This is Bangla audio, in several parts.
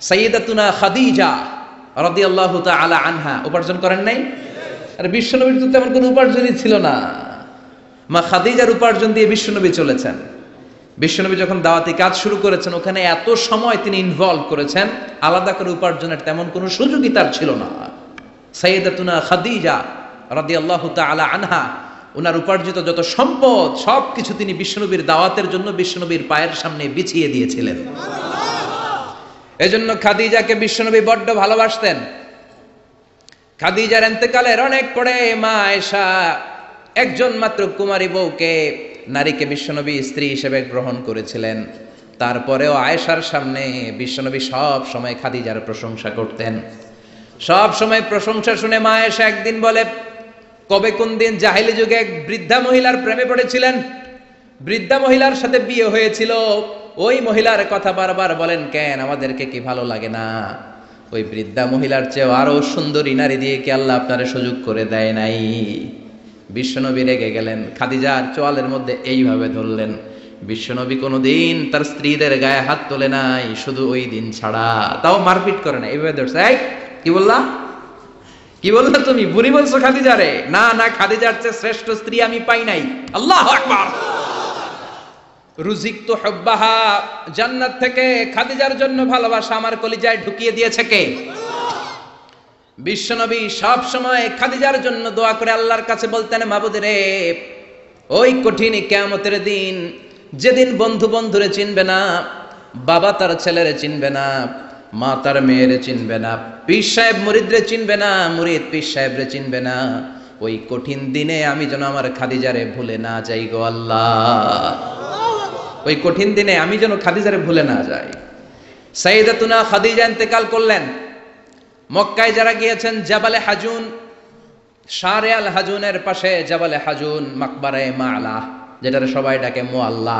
সাইয়্যিদাতুনা খাদিজা রাদিয়াল্লাহু তাআলা আনহা উপার্জন করেন নাই? আর বিশ্বনবীর তো তেমন কোনো উপার্জনই ছিল না। মা খাদিজার উপার্জন দিয়ে বিশ্বনবী চলেছেন। বিশ্বনবী যখন দাওয়াতি কাজ শুরু করেছেন, ওখানে এত সময় তিনি ইনভলভ করেছেন, আলাদা করে উপার্জনের তেমন কোনো সুযোগই তার ছিল না। সাইয়্যিদাতুনা খাদিজা রাদিয়াল্লাহু তাআলা আনহা, ওনার উপার্জিত যত সম্পদ সবকিছু তিনি বিশ্বনবীর দাওয়াতের জন্য বিশ্বনবীর পায়ের সামনে বিছিয়ে দিয়েছিলেন। এজন্য খাদিজাকে বিশ্বনবী বড্ড ভালোবাসতেন। খাদিজার ইন্তেকালের অনেক পরে মা আয়েশা একজন মাত্র কুমারী বউকে, নারীকে বিশ্বনবী স্ত্রী হিসেবে গ্রহণ করেছিলেন। তারপরেও আয়েশার সামনে বিশ্বনবী সব সময় খাদিজার প্রশংসা করতেন। সব সময় প্রশংসা শুনে মা আয়েশা একদিন বলে, কবে কোন দিন জাহেলি যুগে এক বৃদ্ধা মহিলার প্রেমে পড়েছিলেন, বৃদ্ধা মহিলার সাথে বিয়ে হয়েছিল, ওই মহিলার কথা বারবার বলেন কেন, আমাদেরকে কি ভালো লাগে না? ওই বৃদ্ধা মহিলার চেয়ে আরো সুন্দরী নারী দিয়ে কি আল্লাহ আপনারে সুযোগ করে দেয় নাই? বিশ্বনবী রেগে গেলেন, খাদিজার চোয়ালের মধ্যে এইভাবে ধরলেন। বিশ্বনবী কোনোদিন তার স্ত্রীদের গায়ে হাত তোলে নাই, শুধু ওই দিন ছাড়া, তাও মারপিট করে না, এইভাবে ধরছে। এই কি বললা, কি বললা তুমি? বুড়ি বলছো খাদিজারে? না না, খাদিজার চেয়ে শ্রেষ্ঠ স্ত্রী আমি পাই নাই। আল্লাহু আকবার। রুজিকতু হুব্বাহা, জান্নাত থেকে খাদিজার জন্য ভালোবাসা আমার কলিজায় ঢুকিয়ে দিয়েছে কে? বিশ্বনবী সব সময় খাদিজার জন্য দোয়া করে আল্লাহর কাছে বলতেন, মাবুদ রে, ওই কঠিন কিয়ামতের দিন, যেদিন বন্ধু বন্ধুরে চিনবে না, বাবা তার ছেলেরে চিনবে না, মা তার মেয়েরে চিনবে না, পীর সাহেব মুরিদরে চিনবে না, মুরিদ পীর সাহেবরে চিনবে না, ওই কঠিন দিনে আমি যেন আমার খাদিজারে ভুলে না যাই গো আল্লাহ। ওই কঠিন দিনে আমি যেন খাদিজারে ভুলে না যাই। সাইয়্যিদাতুনা খাদিজা ইন্তেকাল করলেন। মক্কায় যারা গিয়েছেন, জাবালে হাজুন, শারে আল হাজুনের পাশে জাবালে হাজুন, মাকবারায়ে মাআলা, যেটারে সবাই ডাকে মুআল্লা,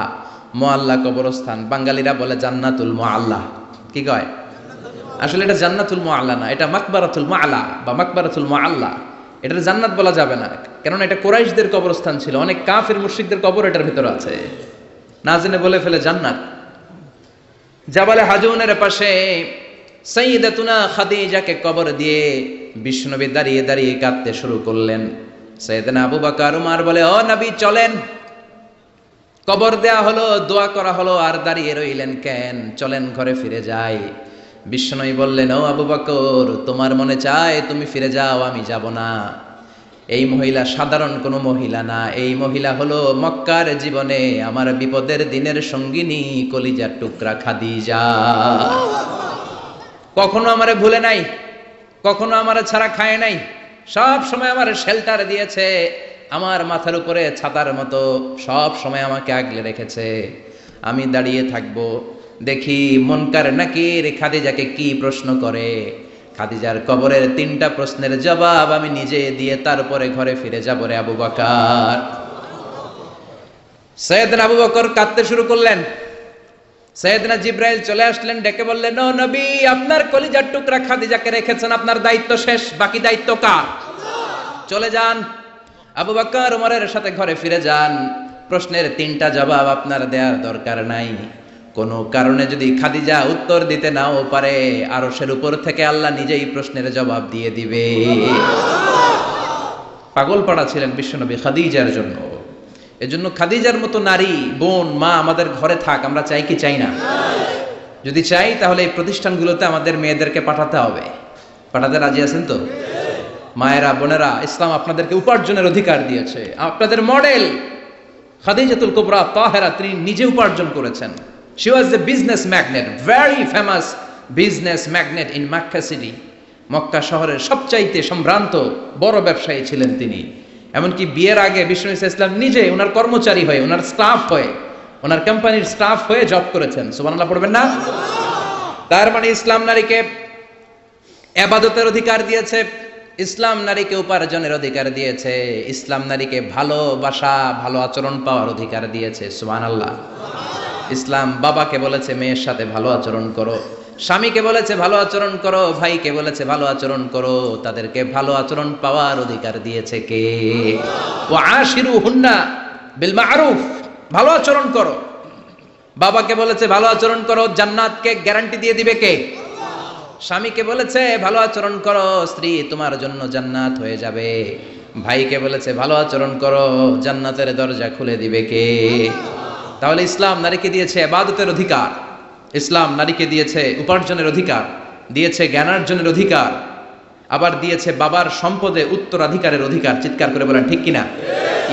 মুআল্লা কবরস্থান, বাঙালিরা বলে জান্নাতুল মুআল্লা। কি কয়? আসলে এটা জান্নাতুল মুআল্লা না, এটা মাকবারাতুল মাআলা বা মাকবারাতুল মুআল্লা। এটার জান্নাত বলা যাবে না, কারণ এটা কুরাইশদের কবরস্থান ছিল, অনেক কাফির মুশরিকদের কবর এটার ভিতরে আছে, না জেনে বলে ফেলে জান্নাত। জাবালে হাজুনের পাশে সাইয়্যিদাতুনা খাদিজাকে কবর দিয়ে বিশ্বনবী দাঁড়িয়ে দাঁড়িয়ে কাঁদতে শুরু করলেন। সাইয়েদনা আবু বকর উমর বলে, ও নবী চলেন। কবর দেয়া হলো, দোয়া করা হলো, আর দাঁড়িয়ে রইলেন কেন? চলেন ঘরে ফিরে যাই। বিশ্বনবী বললেন, ও আবু বকর, তোমার মনে চায় তুমি ফিরে যাও, আমি যাব না। এই মহিলা সাধারণ কোনো মহিলা না, এই মহিলা হলো মক্কার জীবনে আমার বিপদের দিনের সঙ্গিনী, কলিজার টুকরা খাদিজা। কখনো আমারে ভুলে নাই, কখনো আমারে ছাড়া খায় নাই, সব সময় আমার শেল্টার দিয়েছে, আমার মাথার উপরে ছাতার মতো সব সময় আমাকে আগলে রেখেছে। আমি দাঁড়িয়ে থাকবো, দেখি মুনকার নাকির খাদিজাকে কি প্রশ্ন করে। খাদিজার কবরের 3টা প্রশ্নের জবাব আমি নিজে দিয়ে তারপরে ঘরে ফিরে যাব রে আবু বকর। সাইয়েদনা আবু বকর কাঁদতে শুরু করলেন। সাইয়েদনা জিবরাইল চলে আসলেন, ডেকে বললেন, ও নবী, আপনার কলিজার টুকরা খাদিজাকে রেখেছেন, আপনার দায়িত্ব শেষ, বাকি দায়িত্ব কার? চলে যান। আবু বকর ওমরের সাথে ঘরে ফিরে যান। প্রশ্নের 3টা জবাব আপনার দেওয়ার দরকার নাই। কোনো কারণে যদি খাদিজা উত্তর দিতে নাও পারে, আরশের উপর থেকে আল্লাহ নিজেই প্রশ্নের জবাব দিয়ে দিবে। পাগল পাড়া ছিলেন বিশ্বনবী খাদিজার জন্য। এজন্য খাদিজার মতো নারী, বোন, মা আমাদের ঘরে থাক, আমরা চাই কি চাই না? যদি চাই তাহলে এই প্রতিষ্ঠানগুলোতে আমাদের মেয়েদেরকে পাঠাতে হবে। পাঠাতে রাজি আছেন তো? মায়েরা, বোনেরা, ইসলাম আপনাদেরকে উপার্জনের অধিকার দিয়েছে। আপনাদের মডেল খাদিজাতুল কুবরা তাহেরা, তিনি নিজে উপার্জন করেছেন। She was a business magnate, very famous business magnate in Makkah city. Mecca শহরের সবচাইতে সম্ভ্রান্ত বড় ব্যবসায়ী ছিলেন তিনি। এমনকি বিয়ের আগে বিশ্বনবী সাল্লাল্লাহু আলাইহি ওয়াসাল্লাম নিজে ওনার কর্মচারী হয়ে, ওনার স্টাফ হয়ে, ওনার কোম্পানির স্টাফ হয়ে জব করেছেন। সুবহানাল্লাহ পড়বেন না? তার মানে ইসলাম নারীকে ইবাদতের অধিকার দিয়েছে, ইসলাম নারীকে উপার্জনের অধিকার দিয়েছে, ইসলাম নারীকে ভালোবাসা, ভালো আচরণ পাওয়ার অধিকার দিয়েছে। সুবহানাল্লাহ। ইসলাম বাবাকে বলেছে মেয়ের সাথে ভালো আচরণ করো, স্বামীকে বলেছে ভালো আচরণ করো, ভাইকে বলেছে ভালো আচরণ করো, তাদেরকে ভালো আচরণ পাওয়ার অধিকার দিয়েছে কে? ওয়া আশিরুহুন্না বিল মা'রুফ, ভালো আচরণ করো। বাবাকে বলেছে ভালো আচরণ করো, জান্নাতকে গ্যারান্টি দিয়ে দিবে কে? স্বামীকে বলেছে ভালো আচরণ করো, স্ত্রী তোমার জন্য জান্নাত হয়ে যাবে। ভাইকে বলেছে ভালো আচরণ করো, জান্নাতের দরজা খুলে দিবে কে? তাহলে ইসলাম নারীকে দিয়েছে ইবাদতের অধিকার, ইসলাম নারীকে দিয়েছে উপার্জনের অধিকার, দিয়েছে জ্ঞানার্জনের অধিকার, আবার দিয়েছে বাবার সম্পদে উত্তরাধিকারের অধিকার। চিৎকার করে বলেন ঠিক কিনা?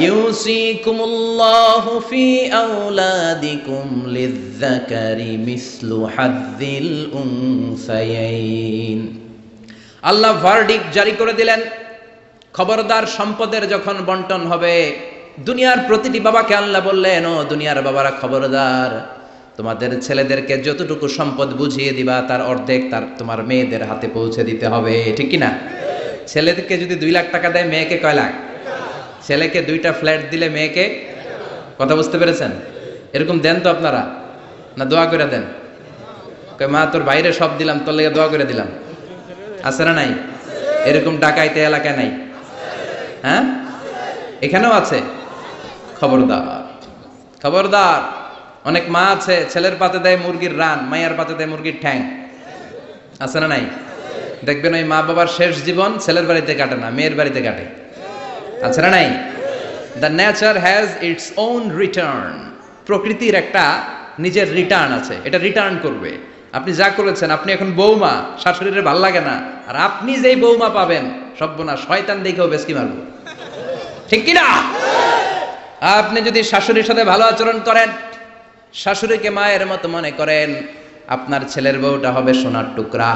ইউসিকুমুল্লাহু ফি আওলাদিকুম লিযযাকারি মিসলু হাযযিল উনসায়াইন। আল্লাহ ভার্ডিক্ট জারি করে দিলেন, খবরদার সম্পদের যখন বন্টন হবে, দুনিয়ার প্রতিটি বাবাকে আল্লাহ বললেন, ও দুনিয়ার বাবারা খবরদার, তোমাদের ছেলেদেরকে যতটুকু সম্পদ বুঝিয়ে দিবা তার অর্ধেক তোমার মেয়েদের হাতে পৌঁছে দিতে হবে। ঠিক কিনা? ছেলেদেরকে যদি 2 লাখ টাকা দেয়, মেয়েকে কয় লাখ? ছেলেকে 2টা ফ্ল্যাট দিলে মেয়েকে, কথা বুঝতে পেরেছেন? এরকম দেন তো আপনারা, না দোয়া করে দেন? কয় মা তোর বাইরে সব দিলাম, তোর লেগে দোয়া করে দিলাম। আছে না নাই? এরকম ডাকাইতে এলাকায় নাই? হ্যাঁ, এখানেও আছে। খবরদার, খবরদার। অনেক মা আছে ছেলের পাতে দেয় মুরগির রান, মায়ের পাতে দেয় মুরগির ঠ্যাং। আছে না নাই? দেখবেন ওই মা বাবার শেষ জীবন ছেলের বাড়িতে কাটে না, মেয়ের বাড়িতে কাটে। আছে না নাই? The nature has its own return. প্রকৃতির একটা নিজের রিটার্ন আছে, এটা রিটার্ন করবে। আপনি যা করেছেন, আপনি এখন বৌমা, শাশুড়ির ভাল লাগে না, আর আপনি যেই বৌমা পাবেন, সর্বনাশ, শয়তান দেখেও বেশকি মারব। ঠিক কিনা? আপনি যদি শাশুড়ির সাথে ভালো আচরণ করেন, শাশুড়িকে মায়ের মতো মনে করেন, আপনার ছেলের বউটা হবে সোনার টুকরা,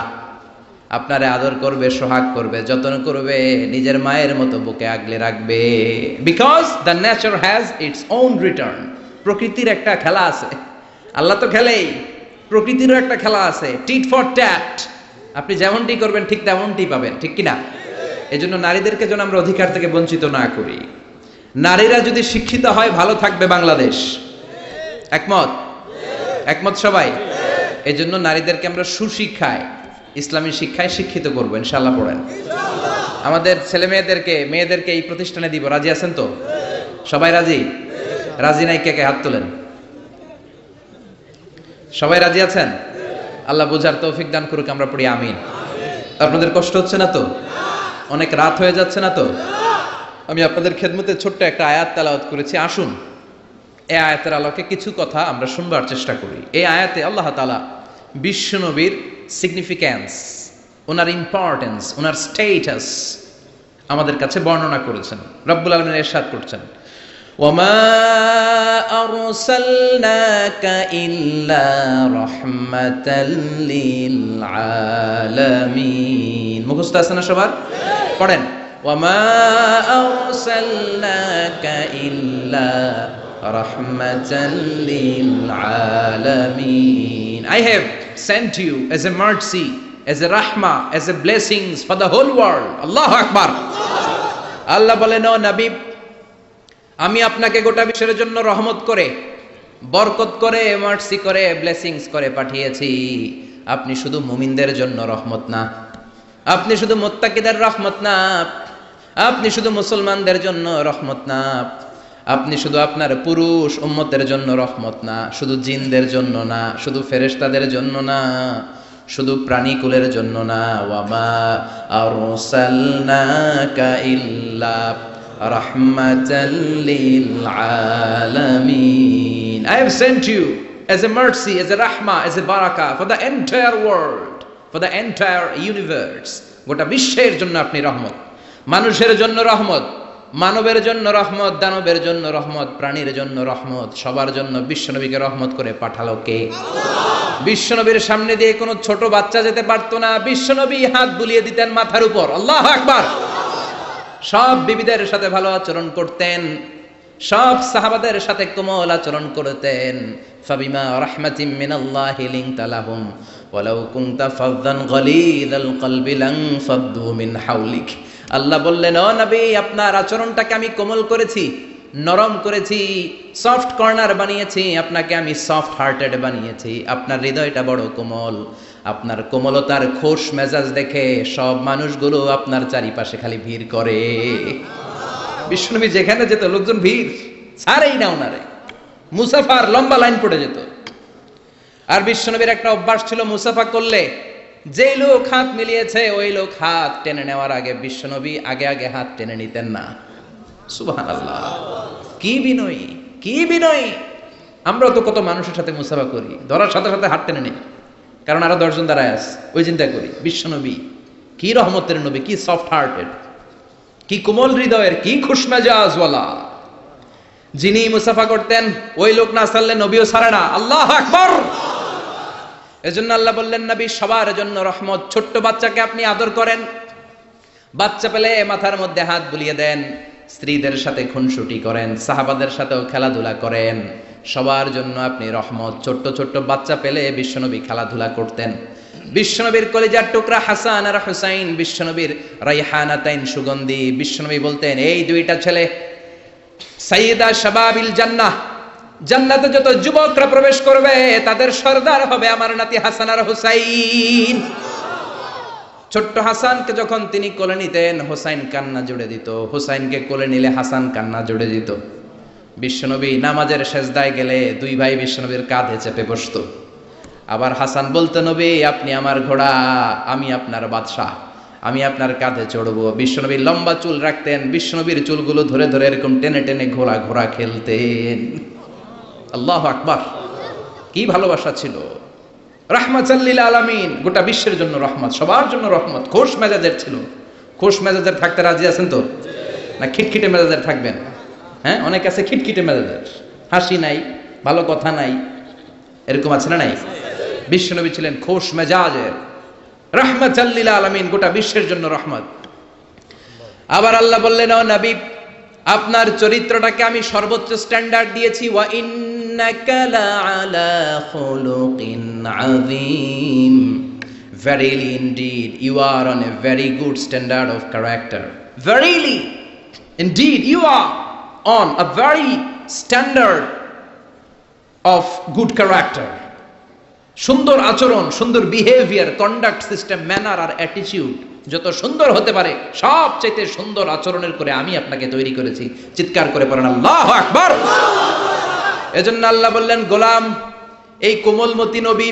আপনারে আদর করবে, সোহাগ করবে, যত্ন করবে, নিজের মায়ের মতো বুকে আগলে রাখবে। Because the nature has its own return. প্রকৃতির একটা খেলা আছে, আল্লাহ তো খেলেই, প্রকৃতিরও একটা খেলা আছে, টিট ফর ট্যাট। আপনি যেমনটি করবেন ঠিক তেমনটি পাবেন। ঠিক কিনা? এই জন্য নারীদেরকে যেন আমরা অধিকার থেকে বঞ্চিত না করি। নারীরা যদি শিক্ষিত হয়, ভালো থাকবে বাংলাদেশ। একমত? একমত সবাই? এই জন্য নারীদেরকে আমরা সুশিক্ষায়, ইসলামী শিক্ষায় শিক্ষিত করবো ইনশাআল্লাহ। পড়েন, আমাদের ছেলে মেয়েদেরকে এই প্রতিষ্ঠানে দিব। রাজি আছেন তো? সবাই রাজি? রাজি নাই কে কে হাত তোলেন। সবাই রাজি আছেন? আল্লাহ বুঝার তৌফিক দান করুক, আমরা পড়ি আমিন। আপনাদের কষ্ট হচ্ছে না তো? অনেক রাত হয়ে যাচ্ছে না তো? আমি আপনাদের খেদমতে ছোট্ট একটা আয়াত তেলাওয়াত করেছি। আসুন এই আয়াতের আলোকে কিছু কথা আমরা শুনবার চেষ্টা করি। এই আয়াতে আল্লাহ তাআলা বিশ্বনবীর সিগনিফিক্যান্স, ওনার ইম্পর্টেন্স, ওনার স্টেটাস আমাদের কাছে বর্ণনা করেছেন। রব্বুল আলামিন ইরশাদ করছেন, ওয়ামা আরসালনাকা ইল্লা রাহমাতাল লিল আলামিন। মুখস্থ আছে না সবার? পড়েন, ওয়ামা আরসালনাকা ইল্লা রাহমাতাল লিল আলামিন। I have sent you as a mercy, as a rahmah, as a blessings for the whole world. Allahu Akbar. আল্লাহ বলেন, ও নবী, আমি আপনাকে গোটা বিশ্বের জন্য রহমত করে, বরকত করে, মার্সি করে, ব্লেসিংস করে পাঠিয়েছি। আপনি শুধু মুমিনদের জন্য রহমত না, আপনি শুধু মুত্তাকিদের রহমত না, আপনি শুধু মুসলমানদের জন্য রহমত না, আপনি শুধু আপনার পুরুষ উম্মতের জন্য রহমত না, শুধু জিনদের জন্য না, শুধু ফেরেশতাদের জন্য না, শুধু প্রাণীকুলের জন্য না। ওয়ামা আরসালনাকা ইল্লা রাহমাতাল লিল আলামিন। I have sent you as a mercy, as a rahmah, as a barakah for the entire world, for the entire universe. গোটা বিশ্বের জন্য আপনি রহমত, মানুষের জন্য রহমত, মানবের জন্য রহমত, দানবের জন্য রহমত, প্রাণীর জন্য রহমত, সবার জন্য বিশ্বনবীকে রহমত করে পাঠালো কে? বিশ্বনবীর সামনে দিয়ে কোনো ছোট বাচ্চা যেতে পারতো না, বিশ্বনবী হাত বুলিয়ে দিতেন মাথার উপর। আল্লাহু আকবার। সব বিবিদের সাথে ভালো আচরণ করতেন, সব সাহাবাদের সাথে কোমল আচরণ করতেন। ফাবিমা রাহমাতিম মিনাল্লাহি লিনতা লাহুম ওয়ালাউ কুনতা ফাযযান গালিযাল কলবি লানফাদ্দু মিন হাওলিক। আল্লাহ বললেন, ও নবী, আপনার আচরণটাকে আমি কোমল করেছি, নরম করেছি, সফট কর্নার বানিয়েছি, আপনাকে আমি সফট হার্টেড বানিয়েছি। আপনার হৃদয়টা বড় কোমল, আপনার কোমলতার খোশ মেজাজ দেখে সব মানুষগুলো আপনার চারিপাশে খালি ভিড় করে। বিশ্বনবী যেখানে যেত লোকজন ভিড় ছাড়েই না ওনারে, মুসাফার লম্বা লাইন পড়ে যেত। আর বিশ্বনবীর একটা অভ্যাস ছিল, মুসাফা করলে যেই লোক হাত মিলিয়েছে ওই লোক হাত টেনে নেওয়ার আগে বিশ্বনবী আগে আগে হাত টেনে নিতেন না। সুবহানাল্লাহ, কি বিনয়ী, কি বিনয়ী। আমরা তো কত মানুষের সাথে মুসাফা করি, ধরার সাথে সাথে হাত টেনে নিই, কারণ আরো 10 জন দাঁড়ায় আছে, ওই চিন্তা করি। বিশ্বনবী কি রহমতের নবী, কি সফট হার্টেড, কি কোমল হৃদয়ের, কি খুশমেজাজওয়ালা। যিনি মুসাফা করতেন ওই লোক না ছাড়লে নবীও ছাড়ে না। আল্লাহু আকবার। এজন্য আল্লাহ বললেন নবী সবার জন্য রহমত। ছোট্ট বাচ্চাকে আপনি আদর করেন, বাচ্চা পেলে মাথার মধ্যে হাত বুলিয়ে দেন, স্ত্রীদের সাথে খুনসুটি করেন, সাহাবাদের সাথেও খেলাধুলা করেন, সবার জন্য আপনি রহমত। ছোট্ট ছোট্ট বাচ্চা পেলে বিশ্বনবী খেলাধুলা করতেন। বিশ্বনবীর কলিজার টুকরা হাসান আর হুসাইন, বিশ্বনবীর রাইহানাতাইন সুগন্ধি। বিশ্বনবী বলতেন এই দুইটা ছেলে সাইয়্যিদা শাবাবিল জান্নাহ, জান্নাতে যত যুবকরা প্রবেশ করবে তাদের সরদার হবে আমার নাতি হাসান আর হুসাইন। ছোট্ট হাসানকে যখন তিনি কোলে নিতেন হুসাইন কান্না জুড়ে দিত, হুসাইনকে কোলে নিলে হাসান কান্না জুড়ে দিত। বিশ্বনবী নামাজের সেজদায় গেলে দুই ভাই বিশ্বনবীর কাঁধে চেপে বসতো। আবার হাসান বলতো নবী আপনি আমার ঘোড়া, আমি আপনার বাদশাহ, আমি আপনার কাঁধে চড়বো। বিশ্বনবী লম্বা চুল রাখতেন, বিশ্বনবীর চুলগুলো ধরে ধরে এরকম টেনে টেনে ঘোড়া ঘোড়া খেলতেন। আল্লাহু আকবার, কি ভালোবাসা ছিল। রাহমাতাল লিল আলামিন, গোটা বিশ্বের জন্য রহমত, সবার জন্য রহমত। খোশ মেজাজের ছিল। খোশ মেজাজের থাকতে রাজি আছেন তো, না খিটখিটে মেজাজের থাকবেন? হ্যাঁ, অনেক আছে খিটখিটে মেজাজের, হাসি নাই, ভালো কথা নাই, এরকম আছে না নাই? বিশ্বনবী ছিলেন খোশ মেজাজের, রাহমাতাল লিল আলামিন, গোটা বিশ্বের জন্য রহমত। আবার আল্লাহ বললেন ও নবী আপনার চরিত্রটাকে আমি সর্বোচ্চ স্ট্যান্ডার্ড দিয়েছি। ওয়া ইন্নাকা লাআলা খুলুকিন আযীম, verily indeed you are on a very good standard of character. Verily indeed you are on a very standard of good character. সুন্দর আচরণ, সুন্দর বিহেভিয়ার, কন্ডাক্ট সিস্টেম, ম্যানার আর অ্যাটিটিউড যত সুন্দর হতে পারে সবচেয়ে সুন্দর আচরণের করে আমি আপনাকে তৈরি করেছি। চিৎকার করে পড়েন আল্লাহু আকবার। এজন্য আল্লাহ বললেন গোলাম এই কোমলমতি নবী,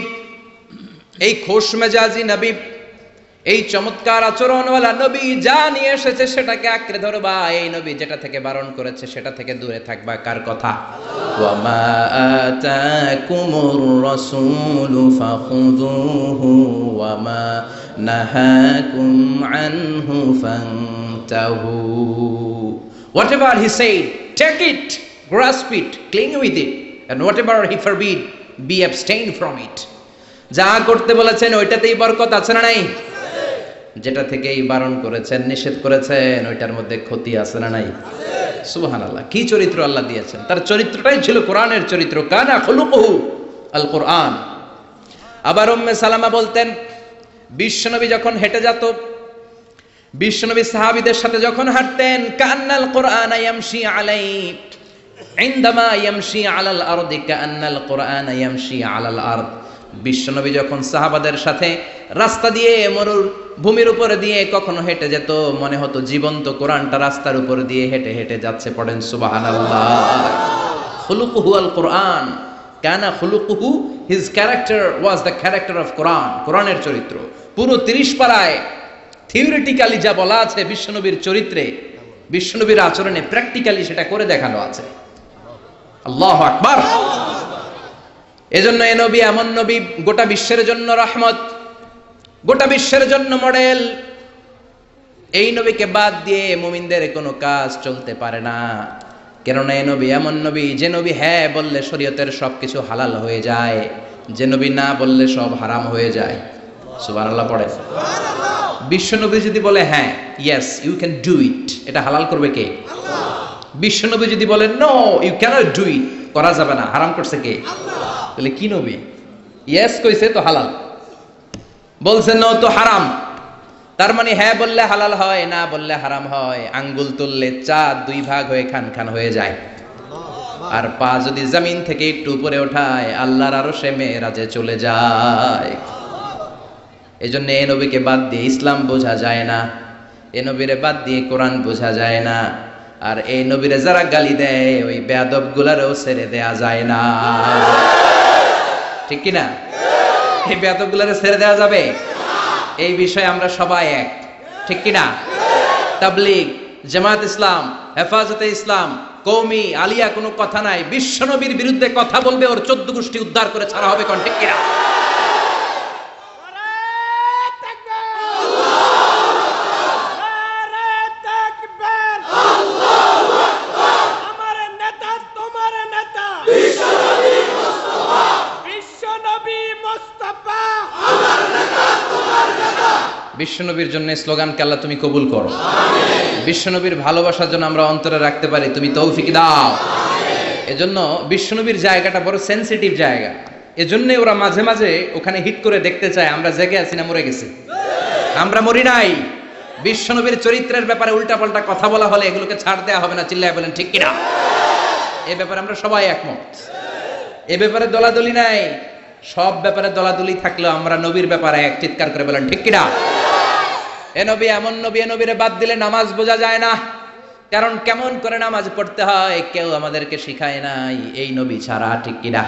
এই খোশ মেজাজি নবী, এই চমৎকার আচরণওয়ালা নবী যা নিয়ে এসেছে সেটাকে আঁকড়ে ধরবা। এই নবী যেটা থেকে বারণ করেছে সেটা থেকে দূরে থাকবা। কার কথা? ওয়া মা আতাকুমুর রাসূলু ফাখুযুহু ওয়া মা নাহাকুম আনহু ফান্তাহু। Whatever he said, take it, grasp it, cling with it, and whatever he forbid, be abstain from it. যা করতে বলেছেন ওইটাতেই বরকত আছে না নাই? যেটা থেকেই বারণ করেছেন, নিষেধ করেছেন, ওইটার মধ্যে ক্ষতি আছে না নাই? সুবহানাল্লাহ, কি চরিত্র আল্লাহ দিয়েছেন। তার চরিত্রটাই ছিল কোরআনের চরিত্র। কানা খুলুকুহু আল কোরআন। আবার উম্মে সালামা বলতেন বিশ্বনবী যখন হেঁটে যেত, বিশ্বনবী সাহাবীদের সাথে যখন হাঁটতেন, কান্নাল কোরআন ইয়ামশি আলাইহি ইনদামা ইয়ামশি আলাল আরদি কান্নাল কোরআন ইয়ামশি আলাল আরদ। বিশ্বনবী যখন সাহাবাদের সাথে রাস্তা দিয়ে মরুর ভূমির উপরে দিয়ে কখনো হেঁটে যেত, মনে হতো জীবন্ত কোরআনটা রাস্তার উপর দিয়ে হেঁটে হেঁটে যাচ্ছে। পড়েন সুবহানাল্লাহ। খুলুকুহু আল কোরআন, কানা খুলুকুহু, his character was the character of Quran. কোরআনের চরিত্র পুরো 30 পারায় থিওরিটিক্যালি যা বলা আছে বিশ্বনবীর চরিত্রে, বিশ্বনবীর আচরণে, প্র্যাকটিক্যালি সেটা করে দেখানো আছে। আল্লাহু আকবার। এজন্য এ নবী এমন নবী, গোটা বিশ্বের জন্য রহমত, গোটা বিশ্বের জন্য মডেল। এই নবীকে বাদ দিয়ে মুমিনদের কোনো কাজ চলতে পারে না। কেননা এই নবী এমন নবী, যে নবী হ্যাঁ বললে শরীয়তের সবকিছু হালাল হয়ে যায়, যে নবী না বললে সব হারাম হয়ে যায়। সুবহানাল্লাহ পড়ে। বিশ্ব নবী যদি বলে হ্যাঁ, yes you can do it, এটা হালাল করবে কে? বিশ্ব নবী যদি বলে no you cannot do it, করা যাবে না, হারাম করছে কে? তাহলে কি নবী? ইয়েস কইছে তো হালাল, বলছে নো তো হারাম। তার মানে হ্যাঁ বললে হালাল হয়, না বললে হারাম হয়। আঙ্গুল তুললে চাঁদ 2 ভাগ হয়ে খান খান হয়ে যায়, আর পা যদি জমিন থেকে একটু উপরে ওঠায় আল্লাহর আরশে মেরাজে চলে যায়। এজন্য এই নবীকে বাদ দিয়ে ইসলাম বোঝা যায় না, এই নবীরে বাদ দিয়ে কোরআন বোঝা যায় না। আর এই নবীরে যারা গালি দেয় ওই বেয়াদব গুলারেও ছেড়ে দেয়া যায় না। ঠিক কিনা? এই বেয়াদব গুলারে ছেড়ে দেওয়া যাবে? এই বিষয়ে আমরা সবাই এক, ঠিক কিনা? তাবলীগ, জামাত ইসলাম, হেফাজতে ইসলাম, কওমি, আলিয়া কোনো কথা নাই। বিশ্বনবীর বিরুদ্ধে কথা বলবে ওর 14 গোষ্ঠী উদ্ধার করে ছাড়া হবে, কোন ঠিক কিনা? বিশ্বনবীর জন্য স্লোগানকে আল্লাহ তুমি কবুল করো। বিশ্বনবীর ভালোবাসার জন্য আমরা অন্তরে রাখতে পারি, তুমি তৌফিক দাও। এজন্য বিশ্বনবীর জায়গাটা বড় সেনসিটিভ জায়গা। এজন্য ওরা মাঝে মাঝে ওখানে হিট করে দেখতে চায় আমরা জেগে আছি না মরে গেছি। আমরা মরি নাই। বিশ্বনবীর চরিত্রের ব্যাপারে উল্টাপাল্টা কথা বলা হলে এগুলোকে ছাড় দেওয়া হবে না, চিল্লায় বলেন ঠিক কিনা? এ ব্যাপারে আমরা সবাই একমত। এ ব্যাপারে দলাদলি নাই। সব ব্যাপারে দলাদলি থাকলেও আমরা নবীর ব্যাপারে এক, চিৎকার করে বলেন ঠিক কিনা? এ নবী এমন নবী, এ নবীরে বাদ দিলে নামাজ বোঝা যায় না। কারণ কেমন করে নামাজ পড়তে হয় কেউ আমাদেরকে শিখায় নাই এই নবী ছাড়া, ঠিক কিনা?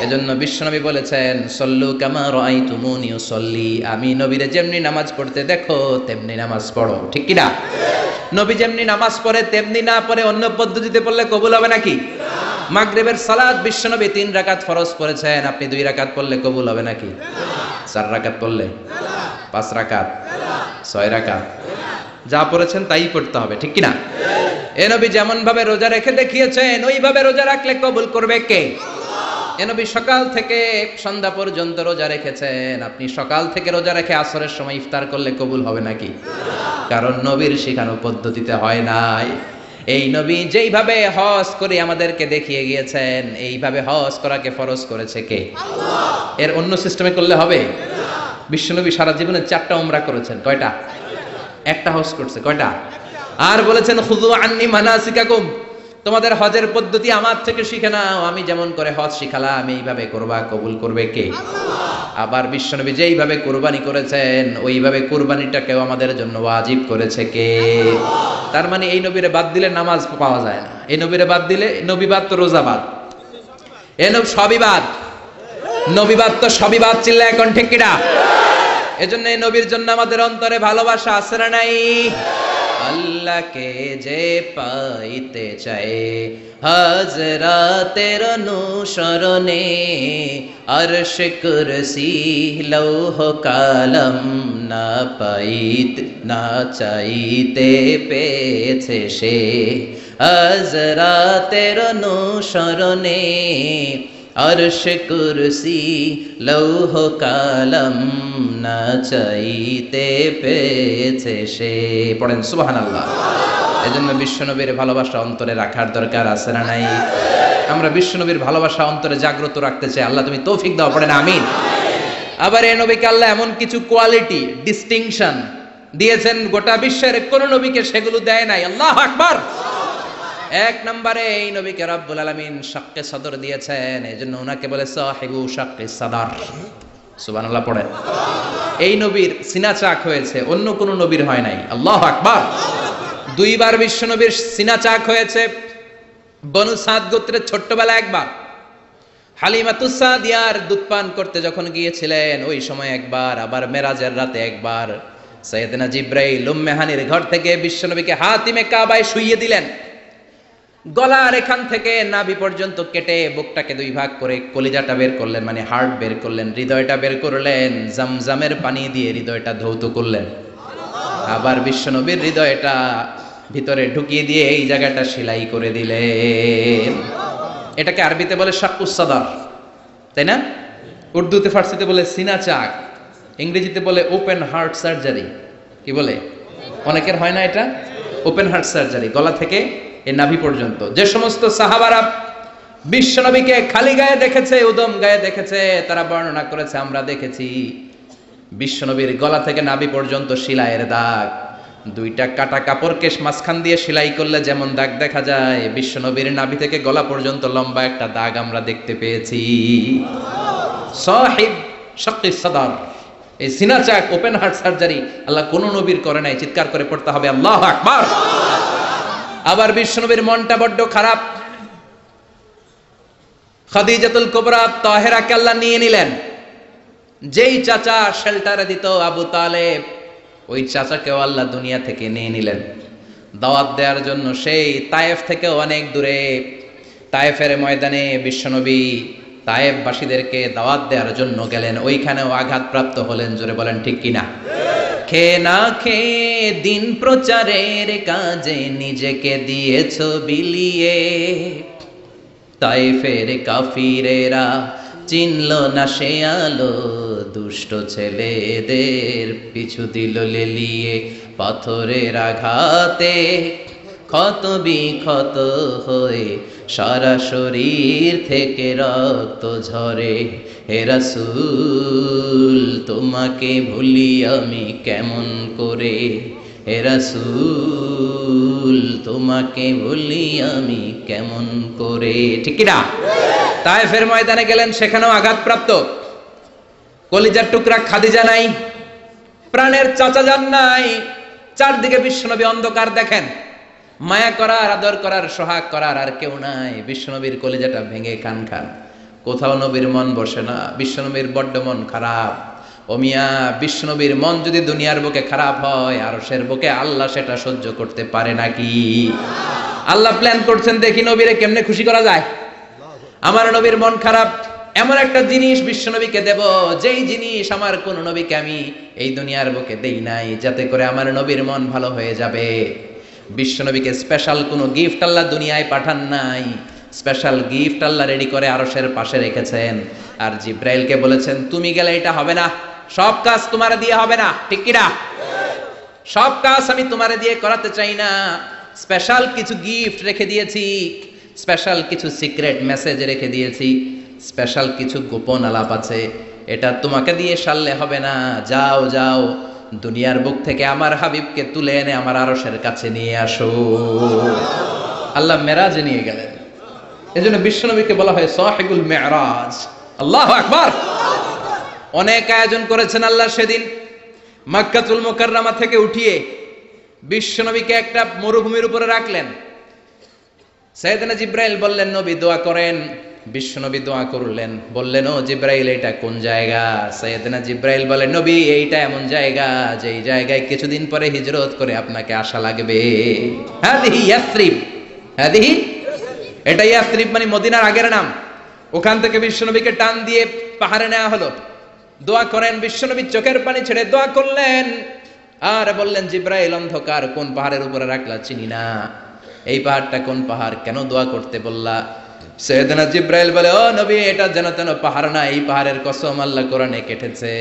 এজন্য বিশ্বনবী বলেছেন সল্লু কামা রাআইতুমুনি উসাল্লি, আমি নবীরে যেমনি নামাজ পড়তে দেখো তেমনি নামাজ পড়ো, ঠিক কিনা? নবী যেমনি নামাজ পড়ে তেমনি না পড়ে অন্য পদ্ধতিতে পড়লে কবুল হবে নাকি? মাগরিবের সালাত বিশ্বনবী 3 রাকাত ফরজ পড়েছেন, আপনি 2 রাকাত পড়লে কবুল হবে নাকি? 4 রাকাত পড়লে, 5 রাকাত, 6 রাকাত, যা পড়েছেন তাই পড়তে হবে, ঠিক কিনা? এ নবী যেমন ভাবে রোজা রেখে দেখিয়েছেন ওইভাবে রোজা রাখলে কবুল করবে কে? এ নবী সকাল থেকে সন্ধ্যা পর্যন্ত রোজা রেখেছেন, আপনি সকাল থেকে রোজা রেখে আসরের সময় ইফতার করলে কবুল হবে নাকি? কারণ নবীর শেখানো পদ্ধতিতে হয় নাই। এই নবী যেইভাবে হজ করে আমাদেরকে দেখিয়ে গিয়েছেন এইভাবে হজ করাকে ফরজ করেছে কে? আল্লাহ। এর অন্য সিস্টেমে করলে হবে? বিশ্বনবী সারা জীবনে 4টা উমরা করেছেন, কয়টা? একটা হজ করছে, কয়টা? আর বলেছেন খুযু আন্নী মানাসিকাকুম, তোমাদের হজের পদ্ধতি আমার থেকে শিখে নাও, আমি যেমন করে হজ শিখালাম এইভাবে করবা, কবুল করবে কে? আল্লাহ। আবার বিশ্বনবী যেইভাবে কুরবানি করেছেন ওইভাবে কুরবানিটাকেও আমাদের জন্য ওয়াজিব করেছে কে? আল্লাহ। তার মানে এই নবীরে বাদ দিলে নামাজ পাওয়া যায় না। এই নবীরে বাদ দিলে, নবী বাদ তো রোজা বাদ, এ নবী সবই বাদ, নবী বাদ তো সবই বাদ, চিল্লা এখন ঠিক কিনা? এজন্য এই নবীর জন্য আমাদের অন্তরে ভালোবাসা আছে না নাই? আল্লাহকে যে পাইতে চায় হাজরাতের অনুসরণে, আরশ কুরসি লৌহ কালাম না পাইত না চাইতে পেয়েছে সে, হাজরাতের অনুসরণে আরশ কুরসি লৌহ কালাম না চাইতে পেয়েছে সে। পড়েন সুবহানাল্লাহ। এজন্য বিশ্বনবীর ভালোবাসা অন্তরে রাখার দরকার আছে না নাই? আমরা বিশ্বনবীর ভালোবাসা অন্তরে জাগ্রত রাখতে চাই, আল্লাহ তুমি তৌফিক দাও, পড়েন আমিন। আবার এই নবীকে আল্লাহ এমন কিছু কোয়ালিটি, ডিস্টিংশন দিয়েছেন গোটা বিশ্বের কোন নবীকে সেগুলো দেয় নাই। আল্লাহু আকবার। এক নম্বরে এই নবীকে রব্বুল আলামিন শাক্কে সদর দিয়েছেন, এজন্য ওনাকে বলে সাহিবু শাক্কে সদর। সুবহানাল্লাহ পড়েন। এই নবীর সিনা চাক হয়েছে, অন্য কোন নবীর হয় নাই। আল্লাহু আকবার। 2 বার বিশ্ব নবীর সিনা চাক হয়েছে। বনু সাদ গোত্রের ছোট্টবেলা একবার, হালিমাতুস সাদিয়ার দুধ পান করতে যখন গিয়েছিলেন ওই সময় একবার, আবার মেরাজের রাতে একবার সাইয়েদনা জিবরাইল উম্মে হানির ঘর থেকে বিশ্ব নবীকে হাতিমে কাবায় শুইয়ে দিলেন। গলার এখান থেকে নাভি পর্যন্ত কেটে বুকটাকে 2 ভাগ করে কলিজাটা বের করলেন, মানে হার্ট বের করলেন, হৃদয়টা বের করলেন, জামজামের পানি দিয়ে হৃদয়টা ধৌত করলেন। আবার বিশ্বনবীর হৃদয়টা ভিতরে ঢুকিয়ে দিয়ে এই জায়গাটা সেলাই করে দিলেন। এটাকে আরবিতে বলে শাক্কুস সাদর, তাই না? উর্দুতে ফার্সিতে বলে সিনা চাক, ইংরেজিতে বলে ওপেন হার্ট সার্জারি। কি বলে? অনেকের হয় না এটা, ওপেন হার্ট সার্জারি, গলা থেকে এই নাভি পর্যন্ত। যে সমস্ত সাহাবারা বিশ্বনবীকে খালি গায়ে দেখেছে, উদম গায়ে দেখেছে, তারা বর্ণনা করেছে আমরা দেখেছি বিশ্বনবীর গলা থেকে নাভি পর্যন্ত সেলাইয়ের দাগ। 2টা কাটা কাপড়কে মাঝখান দিয়ে সেলাই করলে যেমন দাগ দেখা যায়, বিশ্বনবীর নাভি থেকে গলা পর্যন্ত লম্বা একটা দাগ আমরা দেখতে পেয়েছি। সাহিব শাক্কিস সদর, এই সিনা চাক, ওপেন হার্ট সার্জারি আল্লাহ কোন নবীর করে নাই। চিৎকার করে পড়তে হবে আল্লাহু আকবার। আবার বিশ্বনবীর মনটা বড্ড খারাপ। খাদিজাতুল কুবরা তাহেরাকে আল্লাহ নিয়ে নিলেন। যেই চাচা শেল্টারে দিত আবু তালেব, ওই চাচাকেও আল্লাহ দুনিয়া থেকে নিয়ে নিলেন দাওয়াত দেওয়ার জন্য। সেই তায়েফ থেকে অনেক দূরে তায়েফের ময়দানে বিশ্বনবী তায়েফবাসীদেরকে দাওয়াত দেওয়ার জন্য গেলেন, ওইখানেও আঘাতপ্রাপ্ত হলেন। জোরে বলেন ঠিক কিনা? খেয়ে না খেয়ে দিন প্রচারের কাজে নিজেকে দিয়েছ বিলিয়ে, তায়েফের কাফিরেরা চিনল না সে আলো, দুষ্ট ছেলেদের পিছু দিল লেলিয়ে। পাথরের আঘাতে ক্ষত বিক্ষত হয়ে সারা শরীর থেকে রক্ত ঝরে। হে রাসূল তোমাকে ভুলি আমি কেমন করে, হে রাসূল তোমাকে ভুলি আমি কেমন করে। ঠিক কি না? তায়েফের ময়দানে গেলেন, সেখানেও আঘাতপ্রাপ্ত। কলিজার টুকরা খাদিজা নাই, প্রাণের চাচা যান নাই, চারদিকে বিশ্বনবী অন্ধকার দেখেন। মায়া করার, আদর করার, সোহাগ করার আর কেউ নাই। বিশ্বনবীর কলিজাটা ভেঙে খান খান, কোথাও নবীর মন বসে না। বিশ্বনবীর বড্ড মন খারাপ। ও মিয়া, বিশ্বনবীর মন যদি দুনিয়ার বুকে খারাপ হয়, আরশের বুকে আল্লাহ সেটা সহ্য করতে পারে নাকি? আল্লাহ প্ল্যান করছেন, দেখি নবীরে কেমনে খুশি করা যায়। আমার নবীর মন খারাপ, এমন একটা জিনিস বিশ্বনবীকে দেব, যেই জিনিস আমার কোন নবীকে আমি এই দুনিয়ার বুকে দেই নাই, যাতে করে আমার নবীর মন ভালো হয়ে যাবে। বিশ্বনবীকে স্পেশাল কোনো গিফট আল্লাহ দুনিয়ায় পাঠান নাই, স্পেশাল গিফট আল্লাহ রেডি করে আরশের পাশে রেখেছেন। আর জিব্রাইলকে বলেছেন, তুমি গেলে এটা হবে না, সব কাজ তোমার দিয়ে হবে না। ঠিক কিনা? সব কাজ আমি তোমার দিয়ে করাতে চাই না, স্পেশাল কিছু গিফট রেখে দিয়েছি, স্পেশাল কিছু সিক্রেট মেসেজ রেখে দিয়েছি, স্পেশাল কিছু গোপন আলাপ আছে, এটা তোমাকে দিয়ে সারলে হবে না। যাও যাও, দুনিয়ার বুক থেকে আমার হাবিবকে তুলে এনে আমার আরশের কাছে নিয়ে আসো। আল্লাহ মেরাজে নিয়ে গেলেন। এজন্য বিশ্বনবীকে বলা হয় সাহিবুল মেরাজ। আল্লাহু আকবার। অনেক আয়োজন করেছেন আল্লাহ সেদিন। মক্কাতুল মুকাররমা থেকে উঠিয়ে বিশ্বনবীকে একটা মরুভূমির উপরে রাখলেন। সাইয়েদনা জিব্রাইল বললেন, নবী দোয়া করেন। বিশ্বনবী দোয়া করলেন, বললেন, ও জিব্রাইল এটা কোন জায়গা? সাইয়েদনা জিব্রাইল বলেন, নবী এইটা এমন জায়গা যেই জায়গায় কিছুদিন পরে হিজরত করে আপনাকে আসা লাগবে। হাদিহি ইয়াসরিব, হাদিহি, এটা ইয়াসরিব মানে মদিনার আগের নাম। ওখান থেকে বিশ্বনবীকে টান দিয়ে পাহাড়ে নেওয়া হলো। দোয়া করেন। বিশ্বনবী চোখের পানি ছেড়ে দোয়া করলেন আর বললেন, জিব্রাইল অন্ধকার কোন পাহাড়ের উপরে রাখলা চিনি না, এই পাহাড়টা কোন পাহাড়, কেন দোয়া করতে বললা? সাইয়েদনা জিব্রাইল বলে, ও নবী এটা যেন তেন পাহাড় না, এই পাহাড়ের কসম আল্লাহ কোরআনে কেটেছে।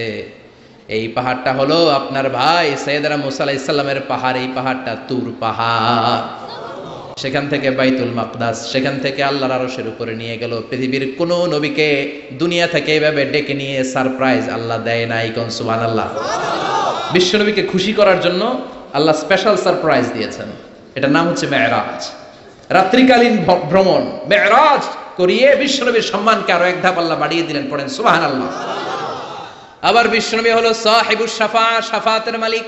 এই পাহাড়টা হলো আপনার ভাই সাইয়েদনা মুসা আলাইহিস সালামের পাহাড়। এই পাহাড়টা তুর পাহাড়। সেখান থেকে বাইতুল মাকদাস, সেখান থেকে আল্লাহর আরশের উপরে নিয়ে গেল। পৃথিবীর কোন নবীকে দুনিয়া থেকে এইভাবে ডেকে নিয়ে সারপ্রাইজ আল্লাহ দেয় নাই। কোন সুবহানাল্লাহ। বিশ্ব নবীকে খুশি করার জন্য আল্লাহ স্পেশাল সারপ্রাইজ দিয়েছেন। এটার নাম হচ্ছে মেরাজ, রাত্রিকালীন ভ্রমণ। মেরাজ করিয়ে বিশ্বনবীর সম্মানকে আরো এক ধাপ আল্লাহ বাড়িয়ে দিলেন। পড়েন সুবহানাল্লাহ। আবার বিশ্বনবী হলো সাহিবুস শাফা, শাফাতের মালিক।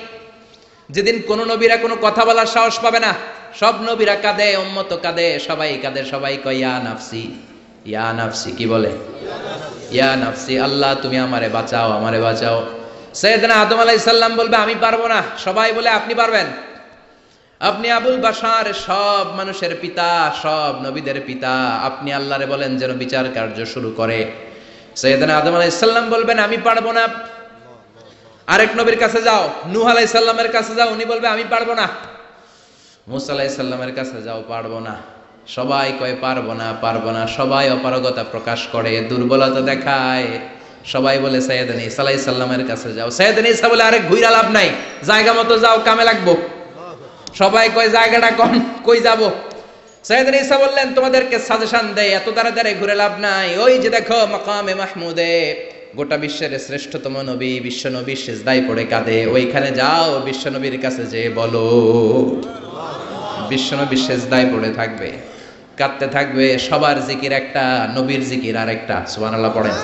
যেদিন কোন নবীরা কোনো কথা বলার সাহস পাবে না, সব নবীরা কাঁদে, উম্মত কাঁদে, সবাই কাঁদে, সবাই কয় ইয়া নাফসি, ইয়া নাফসি। কি বলে? ইয়া নাফসি, আল্লাহ তুমি আমারে বাঁচাও, আমারে বাঁচাও। সাইয়েদনা আদম আলাইহিস সালাম বলবে আমি পারবো না, সবাই বলে আপনি পারবেন। আপনি আবুল বাশার, সব মানুষের পিতা, সব নবীদের পিতা, আপনি আল্লাহরে বলেন যেন বিচার কার্য শুরু করে। সাইয়েদনা আদম আলাইহিস সালাম বলবেন আমি পারবো না। আরেক নবীর কাছে যাও, নূহ আলাইহিস সালামের কাছে যাও, উনি বলবে আমি পারবো না। মুসা আলাইহিস সালামের কাছে যাও, পারবো না। সবাই কয় পারবো না, পারবো না। সবাই অপারগতা প্রকাশ করে, দুর্বলতা দেখায়। সবাই বলে সাইয়েদনা ঈসা আলাইহিস সালামের কাছে যাও। সাইয়েদনা ঈসা বলে আরে ঘুইরা লাভ নাই, জায়গা মতো যাও, কামে লাগবো। সবাই কয় জায়গাটা কম, কই যাব? সাইয়েদনা ঈসা বললেন তোমাদেরকে সাজেশন দেই, এত দাঁড়ায় ঘুরে লাভ নাই। ওই যে দেখো মাকামে মাহমুদে গোটা বিশ্বের শ্রেষ্ঠতম নবী, বিশ্ব নবী সিজদায় পড়ে কাঁদে, ওইখানে যাও, বিশ্ব নবীর কাছে যে বলো। বিশ্ব নবী সিজদায় পড়ে থাকবে, কাঁদতে থাকবে। সবার জিকির একটা, নবীর জিকির আরেকটা। সুবহানাল্লাহ পড়েন।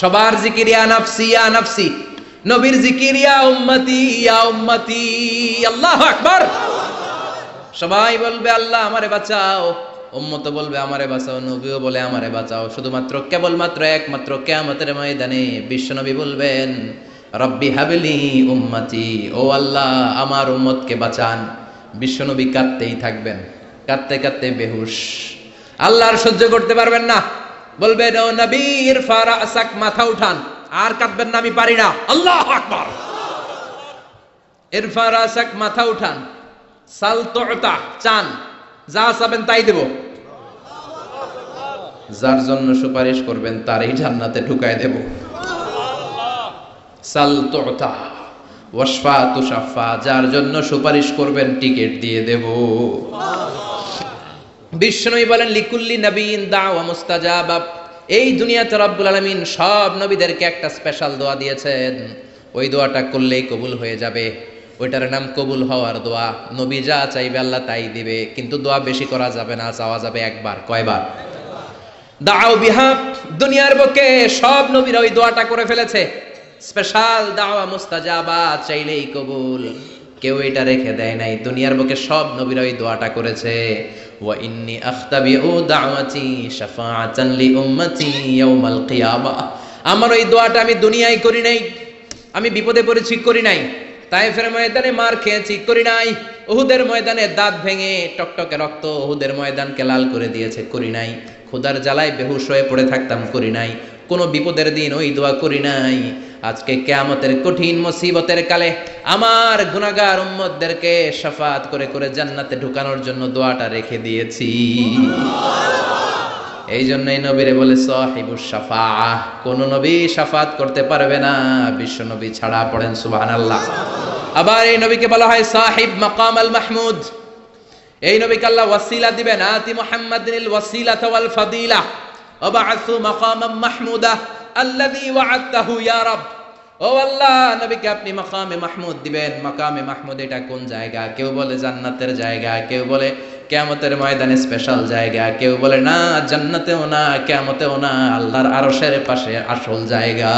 সবার জিকির ইয়া নাফসি, ইয়া নাফসি। নবীর জিকির ইয়া উম্মতি, ইয়া উম্মতি। আল্লাহু আকবার। সবাই বলবে আল্লাহ আমারে বাঁচাও। উম্মত বলবে আমারে বাঁচাও, নবীও বলে আমারে বাঁচাও। শুধুমাত্র কেবলমাত্র একমাত্র কিয়ামতের ময়দানে বিশ্বনবী বলবেন রব্বি হাবলি উম্মতি, ও আল্লাহ আমার উম্মতকে বাঁচান। বিশ্বনবী কাঁদতেই থাকবেন, কাঁদতে কাঁদতে বেহুশ, আল্লাহর সহ্য করতে পারবেন না, বলবেন ও নবী ইরফা রাসাক, মাথা উঠান। আর কাঁদবেন না, আমি পারি না। আল্লাহু আকবার। ইরফা রাসাক, মাথা উঠান। সাল তুতা, চান, যা চাবেন তাই দেব। যার জন্য সুপারিশ করবেন তারই জান্নাতে ঢুকায় দেব। সাল তুতা ওয়াশফা তুশাফা, যার জন্য সুপারিশ করবেন টিকেট দিয়ে দেব। বিশ্বনবী বলেন লিকুল্লি নবিয়্যিন দাওয়া মুস্তাজাবা, এই দুনিয়াতে রব্বুল আলামিন সব নবীদেরকে একটা স্পেশাল দোয়া দিয়েছেন, ওই দোয়াটা করলেই কবুল হয়ে যাবে। ওইটার নাম কবুল হওয়ার দোয়া। নবী যা চাইবে আল্লাহ তাই দিবে, কিন্তু দোয়া বেশি করা যাবে না, চাওয়া যাবে একবার। কয়বার? দাও বিহা, দুনিয়ার বুকে সব নবীরা ওই দোয়াটা করে ফেলেছে, স্পেশাল দাওয়া মুস্তাজাবা, চাইলেই কবুল। কেউ এটা রেখে দেয় নাই, দুনিয়ার বুকে সব নবীরা ওই দোয়াটা করেছে। ওয়া ইন্নী আখতাবিউ দাওয়াতি শাফাআতান লি উম্মতি ইয়াউমাল কিয়ামা, আমার ওই দোয়াটা আমি দুনিয়ায় করি নাই, আমি বিপদে পড়েছি করি নাই, তায়েফের ময়দানে মার খেয়েছি করি নাই, উহুদের ময়দানে দাঁত ভেঙে টকটকে রক্ত উহুদের ময়দানকে লাল করে দিয়েছে করি নাই, ক্ষুধার জ্বালায় বেহুশ হয়ে পড়ে থাকতাম করি নাই, কোনো বিপদের দিন ওই দোয়া করি নাই। আজকে কিয়ামতের কঠিন মুসিবতের কালে আমার গুনাহগার উম্মতদেরকে শাফাআত করে করে জান্নাতে ঢুকানোর জন্য দোয়াটা রেখে দিয়েছি। এই জন্যই নবীরে বলে সাহিবুস শাফাআহ, কোন নবী শাফাআত করতে পারবে না বিশ্ব নবী ছাড়া। পড়েন সুবহানাল্লাহ। আবার এই নবীকে বলা হয় সাহিব মাকাম আল মাহমুদ, এই নবীকে আল্লাহ ওয়াসিলা দিবেন, আতি মুহাম্মাদিনিল ওয়াসিলাতা ওয়াল ফাদিলা ওয়াবআসু মাকামান মাহমুদা আল্লাযী ওয়া'আদতাহু ইয়া রাব। ও আল্লাহ, নবীকে আপনি মাকামে মাহমুদ দিবেন। মাকামে মাহমুদ এটা কোন জায়গা? কেউ বলে জান্নাতের জায়গা, কেউ বলে কিয়ামতের ময়দানে স্পেশাল জায়গা, কেউ বলে না জান্নাতেও না কিয়ামতেও না, আল্লাহর আরশের পাশে আসল জায়গা।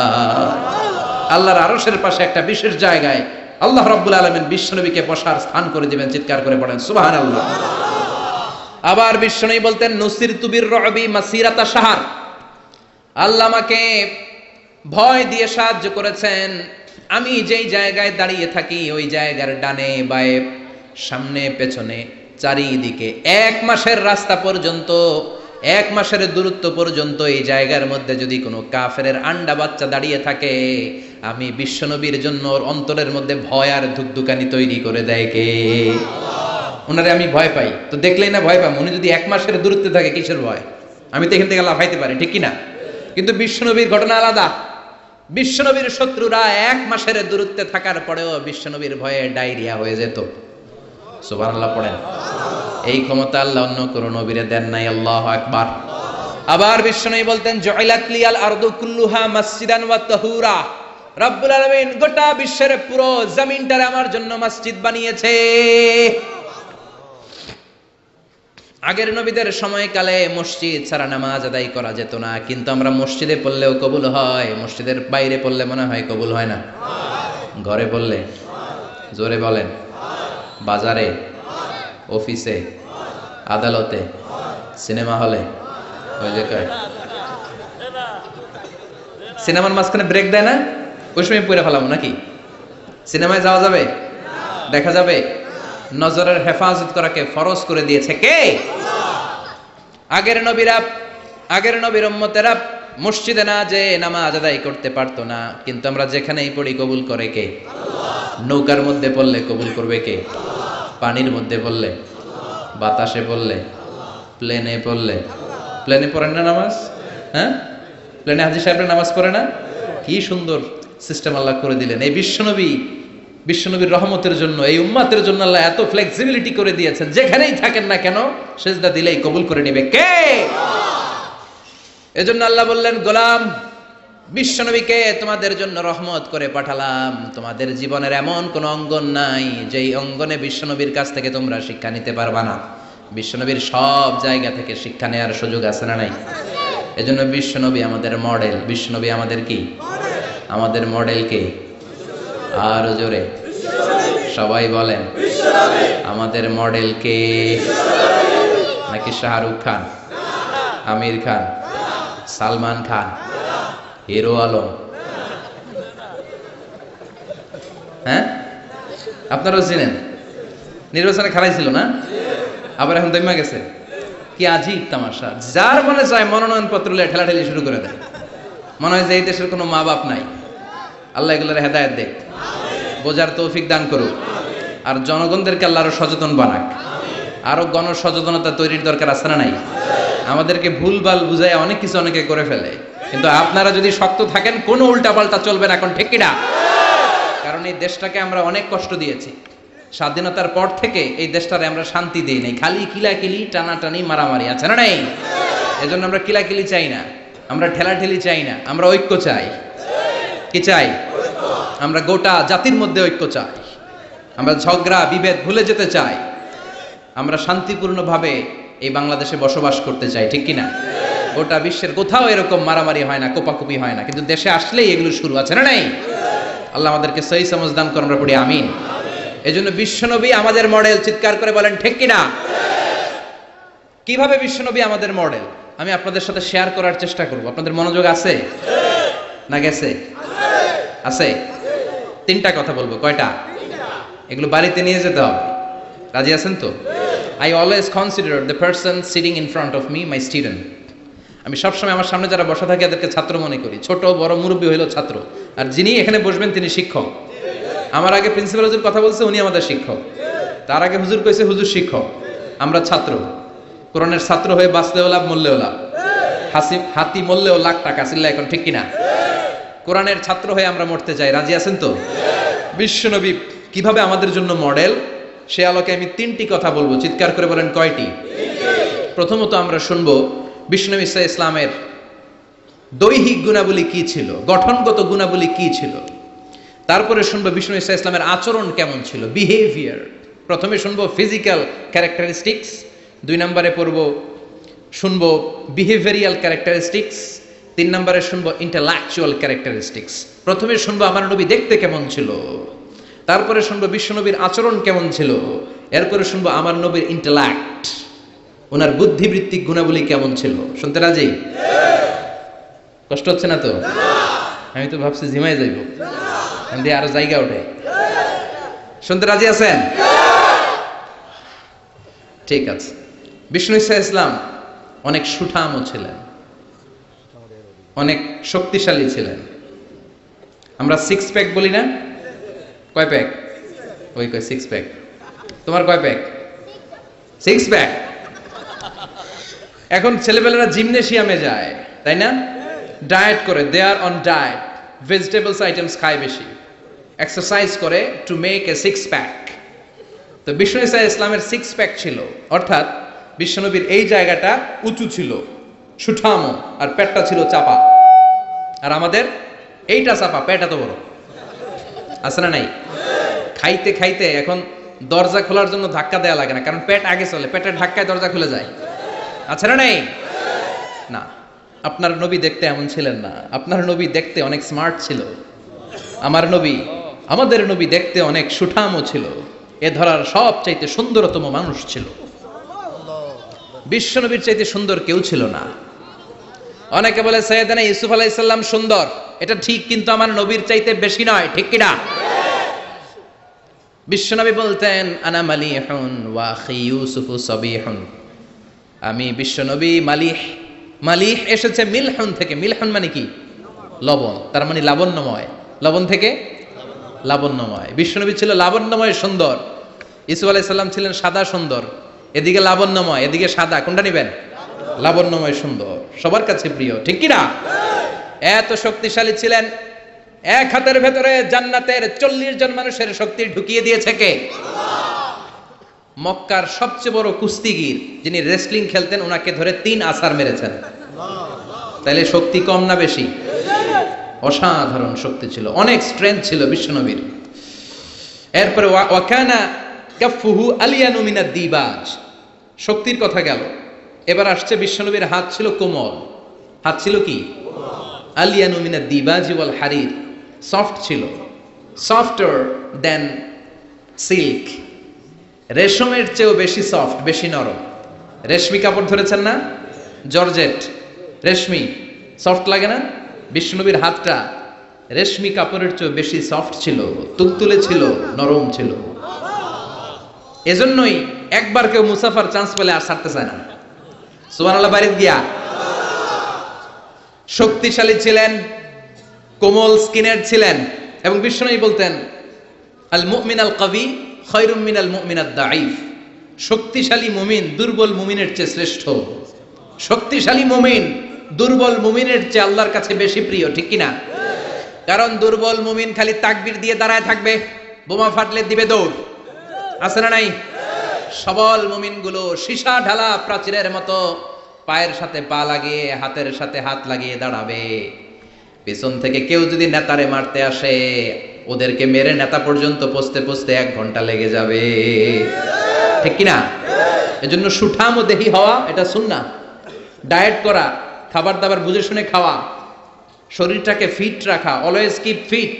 আল্লাহর আরশের পাশে একটা বিশেষ জায়গায় আল্লাহ রাব্বুল আলামিন বিশ্বনবীকে বসার স্থান করে দিবেন। চিৎকার করে পড়েন সুবহানাল্লাহ। আবার বিশ্বনবী বলতেন নুসিরতু বির-রু'বি মাসিরাতা শাহর, আল্লাহ আমাকে ভয় দিয়ে সাহায্য করেছেন। আমি যেই জায়গায় দাঁড়িয়ে থাকি ওই জায়গার ডানে বায়ে সামনে পেছনে চারিদিকে 1 মাসের রাস্তা পর্যন্ত, 1 মাসের দূরত্ব পর্যন্ত এই জায়গার মধ্যে যদি কোনো কাফেরের আন্ডা বাচ্চা দাঁড়িয়ে থাকে, আমি বিশ্বনবীর জন্য ওর অন্তরের মধ্যে ভয় আর ধুকধুকানি তৈরি করে দেয় কে? ওনারে আমি ভয় পাই, তো দেখলেই না ভয় পাই। উনি যদি 1 মাসের দূরত্বে থাকে কিসের ভয়? আমি তো এখান থেকে লাফাইতে পারি, ঠিক কিনা? কিন্তু বিশ্বনবীর ঘটনা আলাদা। বিশ্বনবীর শত্রুরা 1 মাসের দূরত্বে থাকার পরেও বিশ্বনবীর ভয়ে ডায়রিয়া হয়ে যেত। সুবহানাল্লাহ পড়েন। এই ক্ষমতা আল্লাহ অন্য কোন নবীরে দেন নাই। আল্লাহু আকবার। আবার বিশ্বনবী বলতেন জুইলাত লিয়াল আরদু কুল্লুহা মসজিদান ওয়া তাহুরা, রব্বুল আলামিন গোটা বিশ্বের পুরো জমিনটারে আমার জন্য মসজিদ বানিয়েছে। আগের নবীদের সময়কালে মসজিদ ছাড়া নামাজ আদায় করা যেত না, কিন্তু আমরা মসজিদে পড়লেও কবুল হয়, মসজিদের বাইরে পড়লে মনে হয় কবুল হয় না? ঘরে পড়লে, জোরে বলেন, বাজারে, অফিসে, আদালতে, সিনেমা হলে, ওই যে সিনেমার মাঝখানে ব্রেক দেয় না, ওই সময় পড়ে ফেলাম নাকি? সিনেমায় যাওয়া যাবে? দেখা যাবে? নজরের হেফাজত করাকে ফরজ করে দিয়েছে কে? আগের নবীরা, আগের নবীর উম্মতেরা মসজিদে না যে নামাজ আদায় করতে পারতো না, কিন্তু আমরা যেখানেই পড়ি কবুল করে কে? নৌকার মধ্যে পড়লে কবুল করবে কে? পানির মধ্যে পড়লে, বাতাসে পড়লে, প্লেনে পড়লে। প্লেনে পড়েন না নামাজ? হ্যাঁ, প্লেনে হাজী সাহেবরা নামাজ পড়ে না? কি সুন্দর সিস্টেম আল্লাহ করে দিলেন। এই বিশ্বনবীর রহমতের জন্য, এই উম্মাতের জন্য আল্লাহ এত ফ্লেক্সিবিলিটি করে দিয়েছেন, যেখানেই থাকেন না কেন সেজদা দিলেই কবুল করে নেবে কে? এজন্য আল্লাহ বললেন গোলাম, বিশ্বনবীকে তোমাদের জন্য রহমত করে পাঠালাম। তোমাদের জীবনের এমন কোন অঙ্গন নাই যেই অঙ্গনে বিশ্বনবীর কাছ থেকে তোমরা শিক্ষা নিতে পারবা না। বিশ্বনবীর সব জায়গা থেকে শিক্ষা নেওয়ার সুযোগ আছে না নাই? এজন্য বিশ্বনবী আমাদের মডেল। বিশ্বনবী আমাদের কি? আমাদের মডেল কে? আর জোরে সবাই বলেন, আমাদের মডেল কে? নাকি শাহরুখ খান, আমির খান, সালমান খান, হিরো আলম? হ্যাঁ, আপনারাও চিনেন। নির্বাচনে খেলাইছিল না, আবার এখন দৈমা গেছে। কি আজীব তামাশা! যার মনে চায় মনোনয়ন পত্র নিয়ে ঠেলাঠেলি শুরু করে দেয়। মনে হয় যে এই দেশের কোনো মা বাপ নাই। আল্লাহ এগুলোর হেদায়েত দেখ, বোঝার তৌফিক দান করুক, আর জনগণদেরকে আল্লাহ আরো সচেতন বানাক। আরো গণসচেতনতা তৈরির দরকার আছে না নাই? আমাদেরকে ভুলভাল বুঝায় অনেক কিছু অনেকে করে ফেলে, কিন্তু আপনারা যদি শক্ত থাকেন কোনো উল্টাপাল্টা চলবে না। এখন ঠিক কিনা? কারণ এই দেশটাকে আমরা অনেক কষ্ট দিয়েছি। স্বাধীনতার পর থেকে এই দেশটারে আমরা শান্তি দিই নাই, খালি কিলাকিলি, টানাটানি, মারামারি, আছে না নাই? এজন্য আমরা কিলাকিলি চাই না, আমরা ঠেলাঠেলি চাই না, আমরা ঐক্য চাই। কি চাই? আমরা গোটা জাতির মধ্যে ঐক্য চাই। আমরা ঝগড়া বিভেদ ভুলে যেতে চাই। আমরা শান্তিপূর্ণভাবে এই বাংলাদেশে বসবাস করতে চাই, ঠিক কিনা? গোটা বিশ্বের কোথাও এরকম মারামারি হয় না, কোপাকুপি হয় না, কিন্তু দেশে আসলেই এগুলো শুরু, আছে না নাই? আল্লাহ আমাদেরকে সহি সমঝ দান করুন, আমরা পড়ি আমিন। এজন্য বিশ্বনবী আমাদের মডেল, চিৎকার করে বলেন ঠিক কিনা? কিভাবে বিশ্বনবী আমাদের মডেল আমি আপনাদের সাথে শেয়ার করার চেষ্টা করব। আপনাদের মনোযোগ আছে না গেছে? আছে। তিনটা কথা বলবো। কয়টা? এগুলো বাড়িতে নিয়ে যেতে হবে। রাজি আছেন তো? I always consider the person sitting in front of me my student. আমি সবসময় আমার সামনে যারা বসা থাকে এদেরকে ছাত্র মনে করি। ছোট বড় মুরব্বী হইলো ছাত্র, আর যিনি এখানে বসবেন তিনি শিক্ষক। আমার আগে প্রিন্সিপাল হুজুর কথা বলছে, উনি আমাদের শিক্ষক। তার আগে হুজুর কইছে, হুজুর শিক্ষক। আমরা ছাত্র। কোরআনের ছাত্র হয়ে বাঁচলেও লাভ, মরলেও লাভ। হাতি মরলেও লাখ টাকা, চিল্লা এখন ঠিক কিনা? কোরআনের ছাত্র হয়ে আমরা মরতে চাই। রাজি আছেন তো? বিশ্বনবী কিভাবে আমাদের জন্য মডেল, সে আলোকে আমি তিনটি কথা বলবো। চিৎকার করে বলেন কয়টি? প্রথমত আমরা শুনবো বিশ্বনবী ইসলামের দৈহিক গুণাবলী কি ছিল, গঠনগত গুণাবলী কি ছিল। তারপরে শুনবো বিষ্ণু ইসলামের আচরণ কেমন ছিল, বিহেভিয়ার। প্রথমে শুনবো ফিজিক্যাল ক্যারেক্টারিস্টিক্স, 2 নম্বরে শুনবো বিহেভিয়ারিয়াল ক্যারেক্টারিস্টিক্স, 3 নম্বরে শুনবো ইন্টেলেকচুয়াল ক্যারেক্টারিস্টিক্স। প্রথমে শুনবো আমার নবী দেখতে কেমন ছিল, তারপরে শুনবো বিশ্বনবীর আচরণ কেমন ছিল, এরপরে শুনবো আমার নবীর ইন্টেলেক্ট, ওনার বুদ্ধিবৃত্তিক গুণাবলী কেমন ছিল। শুনতে রাজি? কষ্ট হচ্ছে না তো? আমি তো ভাবছি ঝিমাই যাইব, দিয়ে আরো জায়গা ওঠে। শুনতে রাজি আছেন? ঠিক আছে। বিষ্ণু ইসলাম অনেক সুঠামও ছিলেন, অনেক শক্তিশালী ছিলেন। আমরা 6 প্যাক বলি না? কয় প্যাক? ওই কয় 6 প্যাক। তোমার কয় প্যাক? 6 প্যাক। এখন ছেলেবেলারা জিমনেশিয়ামে যায়, তাই না? ডায়েট করে, দে আর অন ডায়েট, ভেজিটেবলস আইটেমস খায় বেশি, এক্সারসাইজ করে টু মেক এ 6 প্যাক। তো বিষ্ণু ইসলামের 6 প্যাক ছিল, অর্থাৎ বিশ্বনবীর এই জায়গাটা উঁচু ছিল, সুঠামো, আর পেটটা ছিল চাপা। আর আমাদের এইটা চাপা, পেট এত বড়, আছে না নাই? খাইতে খাইতে এখন দরজা খোলার জন্য ধাক্কা দেওয়া লাগে না, কারণ পেট আগে চলে, পেটের ধাক্কায় দরজা খুলে যায়, আছে না নাই? না, আপনার নবী দেখতে এমন ছিলেন না। আপনার নবী দেখতে অনেক স্মার্ট ছিল। আমাদের নবী দেখতে অনেক সুঠামও ছিল। এ ধরার সবচাইতে সুন্দরতম মানুষ ছিল। বিশ্ব নবীর চাইতে সুন্দর কেউ ছিল না। অনেকে বলে সাইয়েদনা ইউসুফ আলাইহিস সালাম সুন্দর, এটা ঠিক, কিন্তু আমার নবীর চাইতে বেশি নয়, ঠিক কি না? বিশ্বনবী বলতেন আনা মালিহুন ওয়া আখি ইউসুফু সাবিহুন। আমি বিশ্বনবী মালিহ। মালিহ এসেছে মিলহুন থেকে। মিলহুন মানে কি? লবণ, তার মানে লাবণ্যময়। লবণ থেকে লাবণ্যময়। বিশ্বনবী ছিল লাবণ্যময়, সুন্দর। ইউসুফ আলাইহিস সালাম ছিলেন সাদা সুন্দর। এদিকে লাবণ্যময়, এদিকে সাদা, কোনটা নেবেন? লাবণ্যময় সুন্দর, সবার কাছে প্রিয়, ঠিক কি না? এত শক্তিশালী ছিলেন। এক হাতের ভেতরে জান্নাতের 40 জন মানুষের শক্তি ঢুকিয়ে দিয়েছে কে? মক্কার সবচেয়ে বড় কুস্তিগির যিনি রেসলিং খেলতেন, ওনাকে ধরে 3 আছাড় মেরেছেন। তাইলে শক্তি কম না বেশি? অসাধারণ শক্তি ছিল, অনেক স্ট্রেংথ ছিল বিশ্বনবীর। এরপরে ওয়াকানা কাফুহু আলিয়ানু মিনাদ দিবাজ। শক্তির কথা গেল, এবার আসছে বিশ্বনবীর হাত ছিল কোমল। হাত ছিল কি? আলিয়ানু মিনাদ দিবাজ ওয়াল হারির। সফট ছিল, সফটার দেন সিল্ক। রেশমের চেয়েও বেশি সফট, বেশি নরম। রেশমি কাপড় ধরেছেন না, জর্জেট রেশমি, সফট লাগে না? বিষ্ণুনবীর হাতটা রেশমি কাপড়ের চেয়ে বেশি সফট ছিল, তুলতুলে ছিল, নরম ছিল। এজন্যই একবার কেউ মুসাফার চান্স পেলে আর ছাড়তে চায় না। সুবহানাল্লাহ বাড়িতে গিয়া। শক্তিশালী ছিলেন, কোমল স্কিনের ছিলেন, এবং বিষ্ণুনবী বলতেন আল মুমিন আল কবি খায়রুম মিনাল মুমিন আদ দাঈফ। শক্তিশালী মুমিন দুর্বল মুমিনের চেয়ে শ্রেষ্ঠ। শক্তিশালী মুমিন দুর্বল মুমিনের চেয়ে আল্লাহর কাছে বেশি প্রিয়, ঠিক কিনা? কারণ দুর্বল মুমিন খালি তাকবীর দিয়ে দাঁড়ায় থাকবে, বোমা ফাটলে দিবে দৌড়, আছে না নাই? সবল মুমিনগুলো সীসা ঢালা প্রাচীরের মতো পায়ের সাথে পা লাগিয়ে হাতের সাথে হাত লাগিয়ে দাঁড়াবে। পেছন থেকে কেউ যদি নেতারে মারতে আসে, ওদেরকে মেরে নেতা পর্যন্ত পৌঁছতে পৌঁছতে 1 ঘন্টা লেগে যাবে, ঠিক কিনা? এজন্য সুঠাম ও দেহি হওয়া এটা সুন্নাহ। ডায়েট করা, খাবার দাবার বুঝে শুনে খাওয়া, শরীরটাকে ফিট রাখা, অলওয়েজ কিপ ফিট,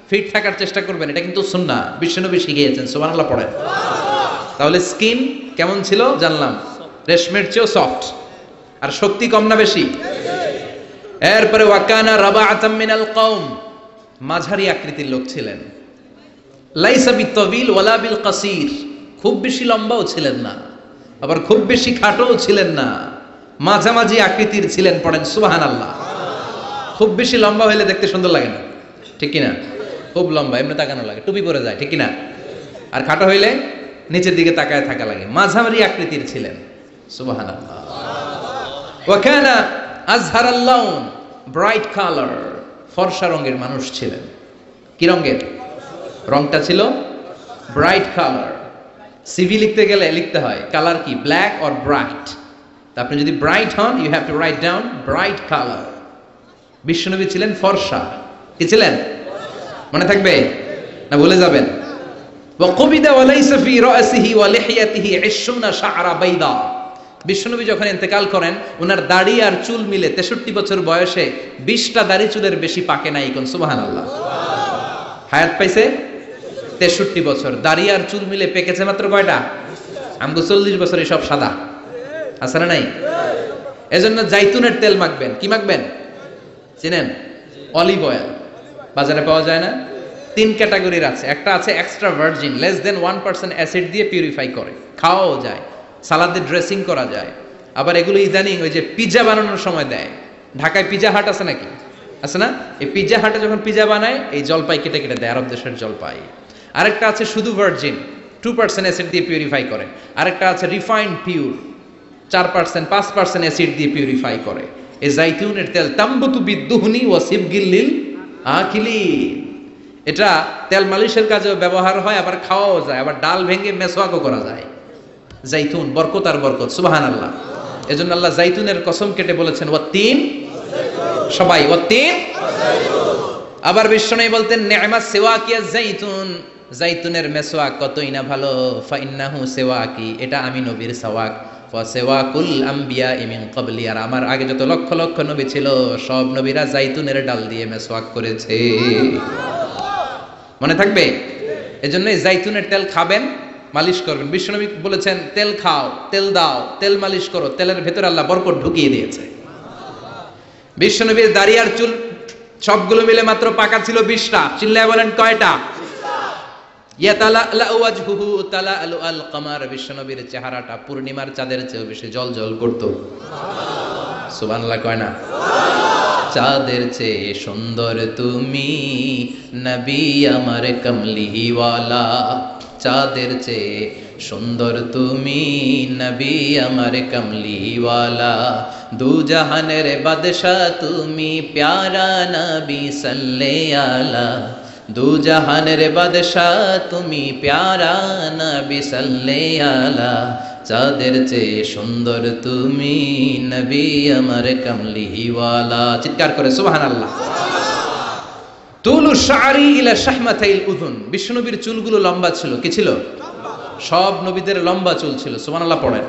ফিট থাকার চেষ্টা করবেন, এটা কিন্তু সুন্নাহ। বিশ্বনবী শিখিয়েছেন, সুবহানাল্লাহ পড়েন। তাহলে স্কিন কেমন ছিল জানলাম, রেশমের চেয়েও সফট। আর শক্তি কম না বেশি? এরপরে ওয়াকানা রাবাআতাম মিনাল কওম, মাঝারি আকৃতির লোক ছিলেন। লাইসা বিতাবিল ওয়ালা বিল কাসির, খুব বেশি লম্বাও ছিলেন না, আবার খুব বেশি খাটোও ছিলেন না, মাঝামাঝি আকৃতির ছিলেন। পড়েন সুবহানাল্লাহ। খুব বেশি লম্বা হইলে দেখতে সুন্দর লাগে না, ঠিক কিনা? খুব লম্বা এমনি তাকানো লাগে, টুপি পরে যায়, ঠিক কিনা? আর খাটো হইলে নিচের দিকে তাকায় থাকা লাগে। মাঝামাঝি আকৃতির ছিলেন, সুবহানাল্লাহ। ওয়া কানা আযহারাল লাউন, ব্রাইট কালার, ফর্সা রঙের মানুষ ছিলেন। কি রঙের? রংটা ছিল ব্রাইট কালার। সিভি লিখতে গেলে লিখতে হয় কালার কি, ব্ল্যাক অর ব্রাইট। তা আপনি যদি ব্রাইট হন, you have to write down bright colour. বিশ্বনবী ছিলেন ফর্সা। কি ছিলেন? মনে থাকবে না ভুলে যাবেন? ওয়া কুবিদা ওয়া লাইসা ফি রাসিহি ওয়া লিহিয়াতিহি 20 শা'রা বাইদা। বিশ্বনবী যখন ইন্তেকাল করেন, ওনার দাড়ি আর চুল মিলে 63 বছর বয়সে 20টা দাড়ি চুলের বেশি পাকে নাই। কোন সুবহানাল্লাহ। হায়াত পাইছে 63 বছর, দাড়ি আর চুল মিলে পেকেছে মাত্র কয়টা? আমগো 40 বছরে সব সাদা, আছে না নাই? এজন্য জাইতুনের তেল মাখবেন। কি মাখবেন চিনেন? Olive oil. বাজারে পাওয়া যায় না? 3 ক্যাটাগরির আছে। একটা আছে extra virgin, less than 1% acid দিয়ে পিউরিফাই করে, খাওয়াও যায়, সালাদে ড্রেসিং করা যায়। আবার এগুলো ইদানিং ওই যে পিৎজা বানানোর সময় দেয়। ঢাকায় পিৎজা হাট আছে নাকি? আছে না? এই পিৎজা হাটে যখন পিৎজা বানায়, এই জলপাই কেটে কেটে দেয়, আরব দেশের জলপাই। আরেকটা আছে শুধু ভার্জিন, 2% অ্যাসিড দিয়ে পিউরিফাই করে। আরেকটা আছে রিফাইন্ড পিওর, 4% 5% অ্যাসিড দিয়ে পিউরিফাই করে। এই জাইতুনের তেল তাম্বুতু বিদ্দুহনি ওয়া সিবগিল লিল আকিলিন, এটা তেল মালিশের কাজেও ব্যবহার হয়, আবার খাওয়াও যায়, আবার ডাল ভেঙে মেসওয়াকও করা যায়। জাইতুন বরকত আর বরকত, সুবহানাল্লাহ। এজন্য আল্লাহ জাইতুনের কসম কেটে বলেছেন ওয়াত্তিন, সবাই ওয়াত্তিন। আবার বিশ্বনবী বলতেন নি'মাস সিওয়াকিয়াজ জাইতুন, জাইতুনের মেসওয়াক কতই না ভালো। ফাইন্নাহু সিওয়াকি, এটা আমি নবীর সাওয়াক। ওয়া সিওয়াকুল আমবিয়া মিন ক্বাবলি, আর আমার আগে যত লক্ষ লক্ষ নবী ছিল, সব নবীরা জাইতুনের ডাল দিয়ে মেসওয়াক করেছে। মনে থাকবে? এজন্য জাইতুনের তেল খাবেন, মালিশ করবেন। বিশ্বনবী বলেছেন তেল খাও, তেল দাও, তেল মালিশ করো, তেলের ভেতরে আল্লাহ বরকত ঢুকিয়ে দিয়েছে। বিশ্বনবীর দাড়ি আর চুল সবগুলো মিলে মাত্র পাকা ছিল 20টা। চিল্লায় বলেন কয়টা? ইয়াতালাআলু ওয়াজহুহু তালাআলু আল কমার, বিশ্বনবীর চেহারাটা পূর্ণিমার চাঁদের চেয়ে বেশি জ্বলজ্বল করত। সুবহানাল্লাহ কয় না? চাঁদের চেয়ে সুন্দর তুমি নবী আমার কমলিওয়ালা, চাঁদের চেয়ে সুন্দর তুমি নবী আমার কমলিওয়ালা, দু জাহানের বাদশাহ তুমি প্যারা নবী সাল্লাল্লাহু আলা, দু জাহানের বাদশাহ তুমি প্যারা নবী সাল্লাল্লাহু আলা, চাঁদের চেয়ে সুন্দর তুমি নবী আমার কমলিওয়ালা। চিৎকার করে সুবহানাল্লাহ। তুলু শা'রি ইলা শাহমাতাইল উযুন, বিশ্বনবীর চুলগুলো লম্বা ছিল। কি ছিল? সব নবীদের লম্বা চুল ছিল। সুবহানাল্লাহ পড়েন।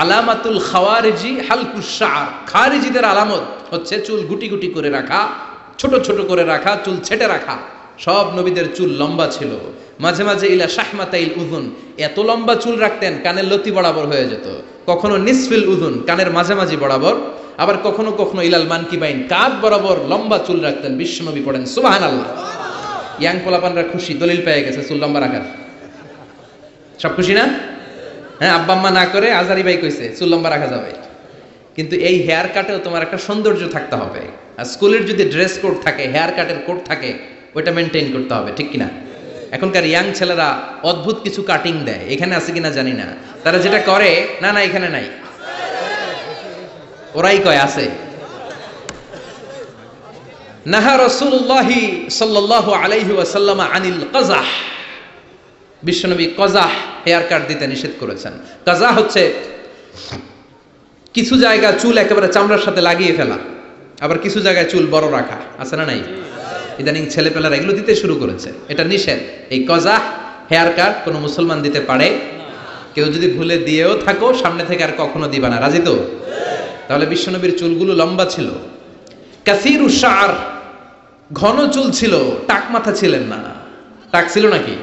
আলামাতুল খাওয়ারিজি হালকুশ শা'r, খারিজিদের আলামত হচ্ছে চুল গুটি গুটি করে রাখা, ছোট ছোট করে রাখা, চুল ছেটে রাখা। সব নবীদের চুল লম্বা ছিল, মাঝে মাঝে ইলা শাহমাতাইল উযুন, এত লম্বা চুল রাখতেন কানের লতি বরাবর হয়ে যেত, কখনো নিসফিল উযুন, কানের মাঝামাঝি বরাবর, আবার কখনো কখনো ইলাল মানকিবাইন, কাঁধ বরাবর লম্বা চুল রাখতেন বিশ্বনবী। পড়েন সুবহানাল্লাহ। ইয়াং পোলাপানরা খুশি, দলিল পেয়ে গেছে চুল লম্বা রাখার। সব খুশি না? হ্যাঁ, আব্বা আম্মা না করে আজারি ভাই কইছে চুল লম্বা রাখা যাবে, কিন্তু এই হেয়ার কাটেও তোমার একটা সৌন্দর্য থাকতে হবে। আর স্কুলের যদি ড্রেস কোড থাকে, হেয়ার কাটের কোড থাকে, ওইটা মেনটেন করতে হবে, ঠিক কিনা? এখনকার ইয়াং ছেলেরা অদ্ভুত কিছু কাটিং দেয়, এখানে আছে কিনা জানি না। তারা যেটা করে, না না এখানে নাই, ওরাই কয় আছে। নাহা রাসূলুল্লাহি সাল্লাল্লাহু আলাইহি ওয়াসাল্লাম আনিল কাযাহ, বিশ্বনবী কাযাহ হেয়ার কাট দিতে নিষেধ করেছেন। কাযাহ হচ্ছে কিছু জায়গা চুল একেবারে চামড়ার সাথে লাগিয়ে ফেলা, আবার কিছু জায়গায় চুল বড় রাখা, আছে না নাই? ইদানিং ছেলেপেলারা এগুলো দিতে শুরু করেছে, এটা নিষেধ। এই কাযাহ হেয়ার কাট কোনো মুসলমান দিতে পারে? কেউ যদি ভুলে দিয়েও থাকো, সামনে থেকে আর কখনো দিবা না, রাজি তো? তাহলে বিশ্বনবীর চুলগুলো লম্বা ছিল। কাসীরু শা'r, ঘন চুল ছিল, টাক মাথা ছিলেন না। টাক ছিল নাকি?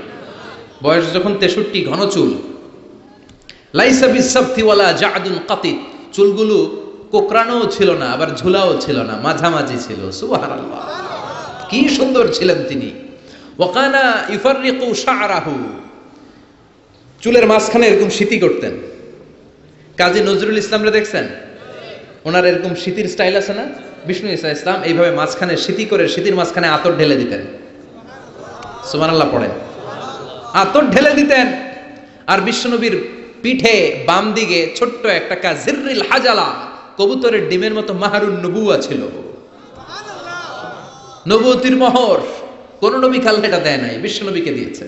বয়স যখন 63, ঘন চুল। লাইসা বিসাবতি ওয়ালা জা'দুন কাতিত, চুলগুলো কোকড়ানোও ছিল না, আবার ঝুলাও ছিল না, মাঝামাঝি ছিল। সুবহানাল্লাহ, কি সুন্দর ছিলেন তিনি। ওয়াকানা ইউফাররিকু শা'রাহু, চুলের মাঝখানে এরকম সিতি করতেন। কাজী নজরুল ইসলামরে দেখছেন? ওনার এরকম সিতির স্টাইল আছে না? বিষ্ণু ঈসা ইসলাম এইভাবে মাঝখানে সিতি করে, সিতির মাঝখানে আতর ঢেলে দিতেন। সুবহানাল্লাহ পড়েন। আতর ঢেলে দিতেন। আর বিশ্বনবীর পিঠে বাম দিকে ছোট্ট একটা কাজিররিল হাজালা, কবুতরের ডিমের মতো মাহারুন নবুয়া ছিল। নবুয়তির মোহর কোন নবী খাল্লা এটা দেয় নাই, বিশ্বনবীকে দিয়েছে।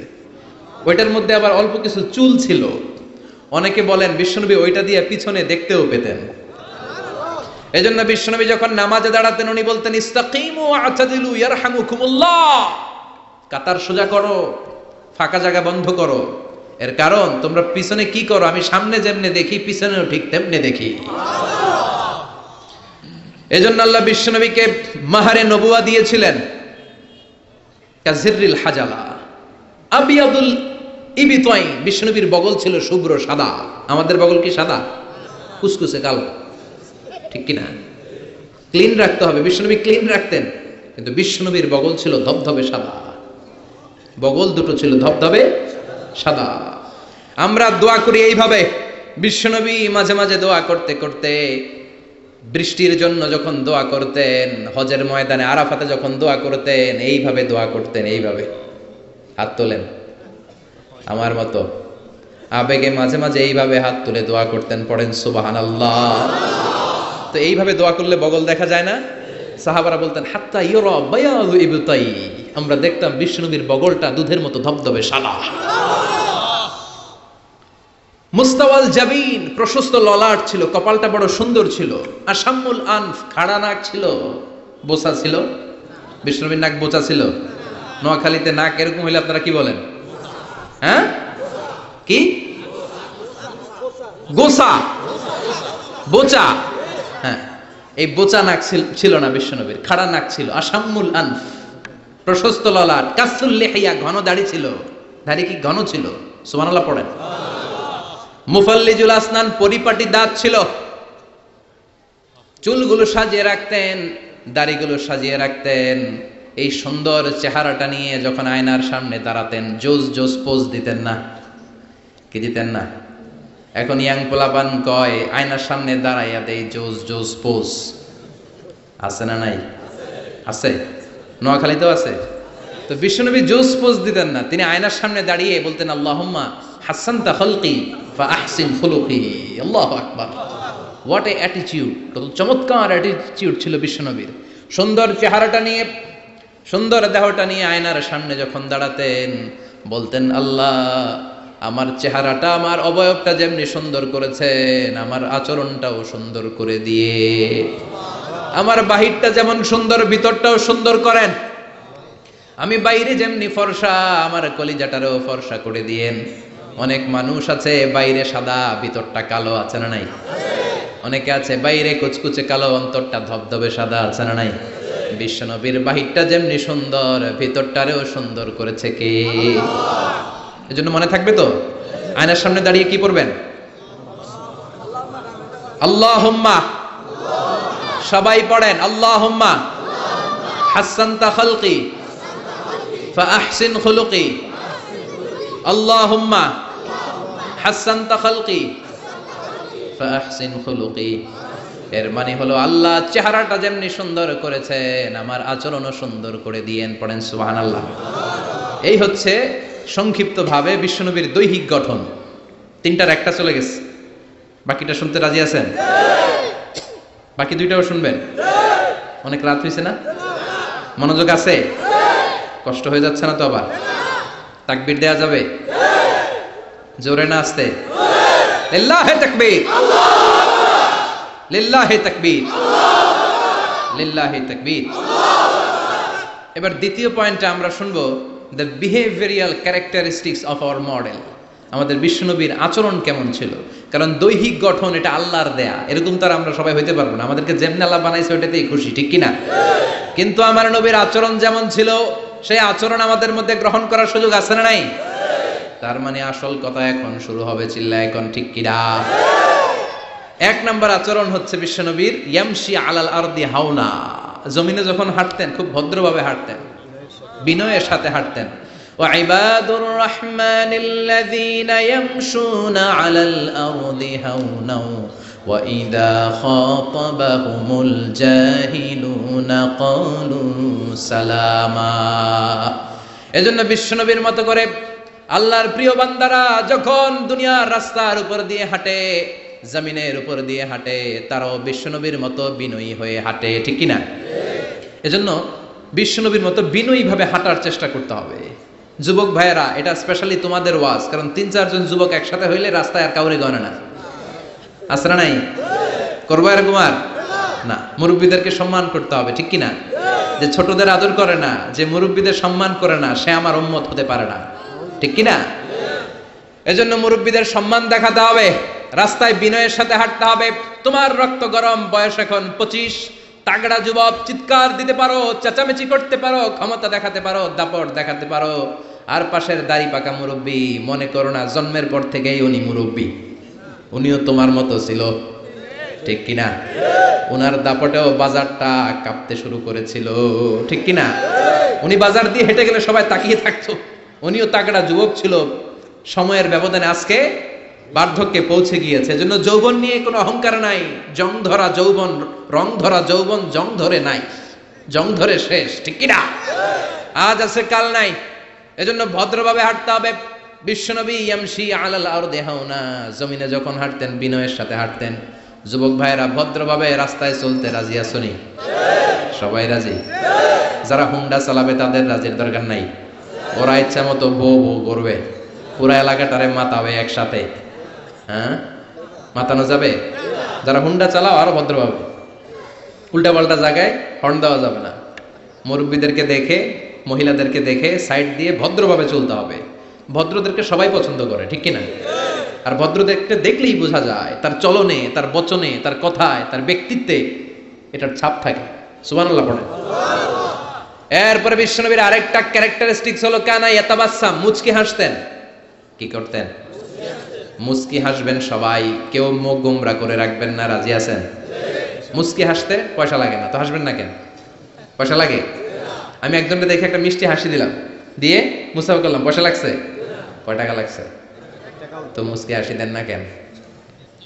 ওইটার মধ্যে আবার অল্প কিছু চুল ছিল। অনেকে বলেন বিশ্বনবী ওইটা দিয়ে পিছনে দেখতেও পেতেন। এজন্য বিশ্বনবী যখন নামাজে দাঁড়াতেন, উনি বলতেন ইস্তাকিমু ওয়া'তাদিলু ইয়ারহামুকুমুল্লাহ, কাতার সোজা করো, ফাঁকা জায়গা বন্ধ করো। এর কারণ তোমরা পিছনে কি করো, আমি সামনে যেমনে দেখি পিছনেও ঠিক তেমনে দেখি। এজন্য আল্লাহ বিশ্বনবীকে মাহারে নবুয়া দিয়েছিলেন। কাজিররিল হাজালা আবিয়াদুল ইবিতাইন, বিশ্বনবীর বগল ছিল শুভ্র সাদা। আমাদের বগল কি সাদা? কুসকুসে কালো, ঠিক কিনা? ক্লিন রাখতে হবে, বিশ্বনবী ক্লিন রাখতেন, কিন্তু বিশ্বনবীর বগল ছিল ধবধবে সাদা। বগল দুটো ছিল ধবধবে সাদা। আমরা দোয়া করি এইভাবে। বিশ্বনবী মাঝে মাঝে দোয়া করতে করতে, বৃষ্টির জন্য যখন দোয়া করতেন, হজের ময়দানে আরাফাতে যখন দোয়া করতেন, এইভাবে দোয়া করতেন, এইভাবে হাত তোলেন আমার মতো আবেগে, মাঝে মাঝে এইভাবে হাত তুলে দোয়া করতেন। পড়েন সুবহানাল্লাহ। তো এইভাবে দোয়া করলে বগল দেখা যায় না? সাহাবারা বলতেন হাত্তা ইউরা বায়াদু ইবতাই, আমরা দেখতাম বিশ্বনবীর বগলটা দুধের মতো ধবধবে সাদা। মুস্তাওয়াল জাবিন, প্রশস্ত ললাট ছিল, কপালটা বড় সুন্দর ছিল। আশাম্মুল আনফ, খাড়া নাক ছিল, বোচা ছিল। বিশ্বনবীর নাক বোচা ছিল। নোয়াখালীতে নাক এরকম হইলে আপনারা কি বলেন? হ্যাঁ, কি? গোসা, বোচা। হ্যাঁ, এই বোচা নাক ছিল না বিশ্বনবীর, খাড়া নাক ছিল। আশাম্মুল আনফ, প্রশস্ত ললাট। কাসুল লিহিয়া, ঘন দাড়ি ছিল। দাড়ি কি ঘন ছিল? সুবহানাল্লাহ পড়েন। মুফাল্লিজুল আসনান, পরিপাটি দাঁত ছিল। চুলগুলো সাজিয়ে রাখতেন, দাড়িগুলো সাজিয়ে রাখতেন। এই সুন্দর চেহারাটা নিয়ে যখন আয়নার সামনে দাঁড়াতেন, জোস জোস পোজ দিতেন না? কি দিতেন না? এখন ইয়াং পোলাপান কয় আয়নার সামনে দাঁড়াইয়া দেই জোস জোস পোজ। আছে না নাই? আছে, নোয়াখালীতেও আছে। তো বিশ্বনবী জোস পোজ দিতেন না, তিনি আয়নার সামনে দাঁড়িয়ে বলতেন আল্লাহুম্মা হাসানতা খালকি ফা আহসিন খুলুকি। আল্লাহু আকবার। What a attitude! কত চমৎকার অ্যাটিটিউড ছিল বিশ্বনবীর। সুন্দর চেহারাটা নিয়ে, সুন্দর দেহটা নিয়ে আয়নার সামনে যখন দাঁড়াতেন, বলতেন আল্লাহ আমার চেহারাটা, আমার অবয়বটা যেমনি সুন্দর করেছেন, আমার আচরণটাও সুন্দর করে দিয়ে, আমার বাহিরটা যেমন সুন্দর, ভিতরটাও সুন্দর করেন। আমি বাইরে যেমনি ফর্সা, আমার কলিজাটারও ফর্সা করে দিয়েন। অনেক মানুষ আছে বাইরে সাদা, ভিতরটা কালো, আছে না নাই? অনেকে আছে বাইরে কুচকুচে কালো, অন্তরটা ধবধবে সাদা, আছে না নাই? বিশ্বনবীর বাহিরটা যেমনি সুন্দর ভিতরটারেও সুন্দর করেছে কে? এজন্য মনে থাকবে তো, আয়নার সামনে দাঁড়িয়ে কি পড়বেন? আল্লাহুম্মা, সবাই পড়েন আল্লাহুম্মা হাসানতা খালকি ফাআহসিন খুলুকি, আল্লাহুম্মা হাসানতা খালকি ফাআহসিন খুলুকি। এর মানে হলো আল্লাহ চেহারাটা যেমনি সুন্দর করেছেন আমার আচরণও সুন্দর করে দিয়েন। পড়েন সুবহানাল্লাহ। এই হচ্ছে সংক্ষিপ্ত ভাবে বিশ্বনবীর দৈহিক গঠন। তিনটার একটা চলে গেছে, বাকিটা শুনতে রাজি আছেন? বাকি দুইটাও শুনবেন? অনেক রাত হয়েছে না? মনোযোগ আছে? কষ্ট হয়ে যাচ্ছে না তো? আবার তাকবীর দেয়া যাবে? জোরে না আসতে? লিল্লাহি তাকবীর, লিল্লাহি তাকবীর, লিল্লাহি তাকবীর। এবার দ্বিতীয় পয়েন্টে আমরা শুনবো the behavioural characteristics of our model. আমাদের বিশ্বনবীর আচরণ কেমন ছিল? কারণ দৈহিক গঠন এটা আল্লাহর দেয়া, এরকম তো আর আমরা সবাই হইতে পারবো না। আমাদেরকে যেমন আল্লাহ বানাইছে ওইটাতেই খুশি, ঠিক কিনা? কিন্তু আমার নবীর আচরণ যেমন ছিল সেই আচরণ আমাদের মধ্যে গ্রহণ করার সুযোগ আছে না নাই? তার মানে আসল কথা এখন শুরু হবে, চিল্লা এখন ঠিক কিনা? এক নাম্বার আচরণ হচ্ছে বিশ্বনবীর ইয়ামশি আলাল আরদি হাওনা। জমিনে যখন হাঁটতেন খুব ভদ্রভাবে হাঁটতেন, বিনয়ের সাথে হাঁটতেন। ওয়া ইবাদুর রাহমানিল্লাযীনা ইয়ামশুনা আলাল আরদি হাওনা ওয়া ইযা খাতাবাহুমুল জাহিলুনা ক্বালু সালামা। এজন্য বিশ্বনবীর মতো করে আল্লাহর প্রিয় বান্দারা যখন দুনিয়ার রাস্তার উপর দিয়ে হাঁটে, জমিনের উপর দিয়ে হাঁটে, তারাও বিশ্বনবীর মতো বিনয়ী হয়ে হাঁটে, ঠিক কিনা? এজন্য বিশ্বনবীর মতো বিনয়ী ভাবে হাঁটার চেষ্টা করতে হবে। যুবক ভাইয়েরা, এটা স্পেশালি তোমাদের ওয়াজ, কারণ 3-4 জন যুবক একসাথে হইলে রাস্তায় আর কাউরে গণে না। আসরা নাই? করবো এরকম আর না। মুরব্বীদেরকে সম্মান করতে হবে, ঠিক কিনা? যে ছোটদের আদর করে না, যে মুরব্বীদের সম্মান করে না, সে আমার উম্মত হতে পারে না, ঠিক কিনা? এজন্য মুরব্বীদের সম্মান দেখাতে হবে, রাস্তায় বিনয়ের সাথে হাঁটতে হবে। তোমার রক্ত গরম, বয়স এখন 25, তাগড়া যুবক, চিৎকার দিতে পারো, চেঁচামেচি করতে পারো, ক্ষমতা দেখাতে পারো, দাপট দেখাতে পারো। আর পাশের দাড়ি পাকা মুরব্বী, মনে করো না জন্মের পর থেকেই উনি মুরব্বী, উনিও তোমার মতো ছিল, ঠিক কিনা? উনার দাপটেও বাজারটা কাঁপতে শুরু করেছিল, ঠিক কিনা? উনি বাজার দিয়ে হেঁটে গেলে সবাই তাকিয়ে থাকতো। উনিও তাগড়া যুবক ছিল, সময়ের ব্যবধানে আজকে বার্ধক্যে পৌঁছে গিয়েছে। এজন্য যৌবন নিয়ে কোনো অহংকার নাই। জং ধরা যৌবন, রং ধরা যৌবন জং ধরে নাই, জং ধরে শেষ, ঠিক কিনা? আজ আছে কাল নাই। এজন্য ভদ্রভাবে হাঁটতে হবে। বিশ্বনবী ইয়ামশি আলাল আরদি হাওনা, জমিনে যখন হাঁটতেন বিনয়ের সাথে হাঁটতেন। যুবক ভাইয়েরা, ভদ্রভাবে রাস্তায় চলতে রাজি আছোনি? সবাই রাজি? যারা হুন্ডা চালাবে তাদের রাজির দরকার নাই, ওরা ইচ্ছা মতো বউ বউ করবে, পুরা এলাকাটারে মাতাবে একসাথে। হ্যাঁ, মাতানো যাবে? যারা হুন্ডা চালাও আরো ভদ্রভাবে, উল্টা পাল্টা জায়গায় হর্ন দেওয়া যাবে না। মুরব্বীদেরকে দেখে, মহিলাদেরকে দেখে সাইড দিয়ে ভদ্রভাবে চলতে হবে। ভদ্রদেরকে সবাই পছন্দ করে, ঠিক কিনা? আর ভদ্রদেরকে দেখলেই বোঝা যায় তার চলনে, তার বচনে, তার কথায়, তার ব্যক্তিত্বে এটার ছাপ থাকে। সুবহানাল্লাহ পড়ে। এরপরে বিশ্বনবীর আরেকটা ক্যারেক্টারিস্টিক্স হলো কানা ইয়াতাবাসসাম, মুচকি হাসতেন। কি করতেন? মুচকি হাসবেন সবাই, কেউ মুখ গোমরা করে রাখবেন না, রাজি আছেন? মুচকি হাসতে পয়সা লাগে না তো, হাসবেন না কেন? পয়সা লাগে? আমি একজনকে দেখে একটা মিষ্টি হাসি দিলাম, দিয়ে মুসাফা করলাম, পয়সা লাগছে? কয় টাকা লাগছে? তো মুচকি হাসি দেন না কেন?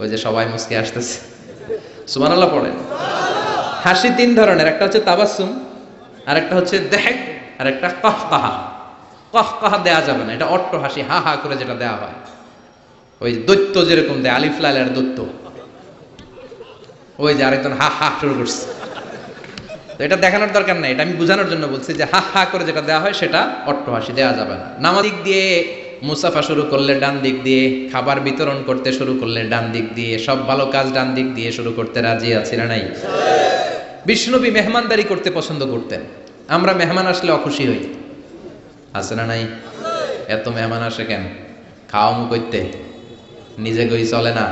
ওই যে সবাই মুচকি হাসতেছে। সুবহানাল্লাহ পড়েন। হাসি 3 ধরনের, একটা হচ্ছে তাবাসসুম, আর একটা হচ্ছে দেহেক, আর একটা কাহকাহা। কাহকাহা দেয়া যাবে না, এটা অট্ট হাসি, হা হা করে যেটা দেয়া হয়, ওই দৈত্য যেরকম দেয়, আলিফ লাইলার দৈত্য, ওই যে আরেকজন হা হা শুরু করছে। তো এটা দেখানোর দরকার নাই, এটা আমি বোঝানোর জন্য বলছি যে হা হা করে যেটা দেওয়া হয় সেটা অট্ট হাসি দেওয়া যাবে না। নামাজ দিক দিয়ে মুসাফা শুরু করলে ডান দিক দিয়ে, খাবার বিতরণ করতে শুরু করলে ডান দিক দিয়ে, সব ভালো কাজ ডান দিক দিয়ে শুরু করতে রাজি আছি না নাই? বিষ্ণুনবী মেহমানদারি করতে পছন্দ করতেন। আমরা মেহমান আসলে অখুশি হই, আছে না নাই? এত মেহমান আসে কেন? খাওয়া মুখ করতে, নিজে গই চলে না,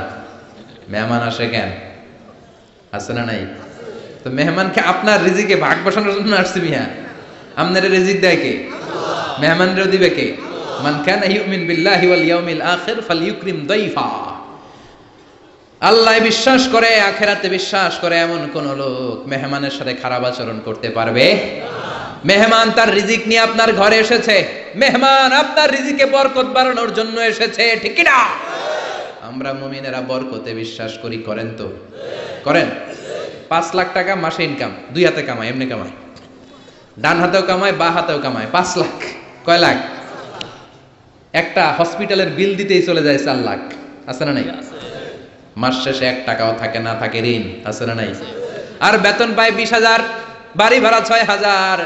মেহমান আসে কেন? আছে না নাই? তো মেহমানকে আপনার রিজিকে ভাগ বসানোর জন্য আসছি মিয়া। আপনার রিজিক দেয় কে? মেহমানরেও দিবে কে? মান কানা ইউমিন বিল্লাহি ওয়াল ইয়াউমিল আখির ফালইউকরিম দাইফা। আল্লাহ বিশ্বাস করে, আখিরাতে বিশ্বাস করে এমন কোন লোক মেহমানের সাথে খারাপ আচরণ করতে পারবে? মেহমান তার রিজিক নিয়ে আপনার ঘরে এসেছে, মেহমান আপনার রিজিকে বরকত বাড়ানোর জন্য এসেছে, ঠিক কি না? আমরা মুমিনেরা বরকতে বিশ্বাস করি, করেন তো? করেন? 5 লাখ টাকা মাসে ইনকাম, 2 হাতে কামায়, এমনি কামায়, ডান হাতেও কামায়, বা হাতেও কামায়, 5 লাখ। কয় লাখ? একটা হসপিটালের বিল দিতেই চলে যায় 4 লাখ, আছে না নাই? মাস শেষে 1 টাকাও থাকে না, থাকে ঋণ, আছে না নাই? আর বেতন পায় 20,000, বাড়ি ভাড়া 6,000,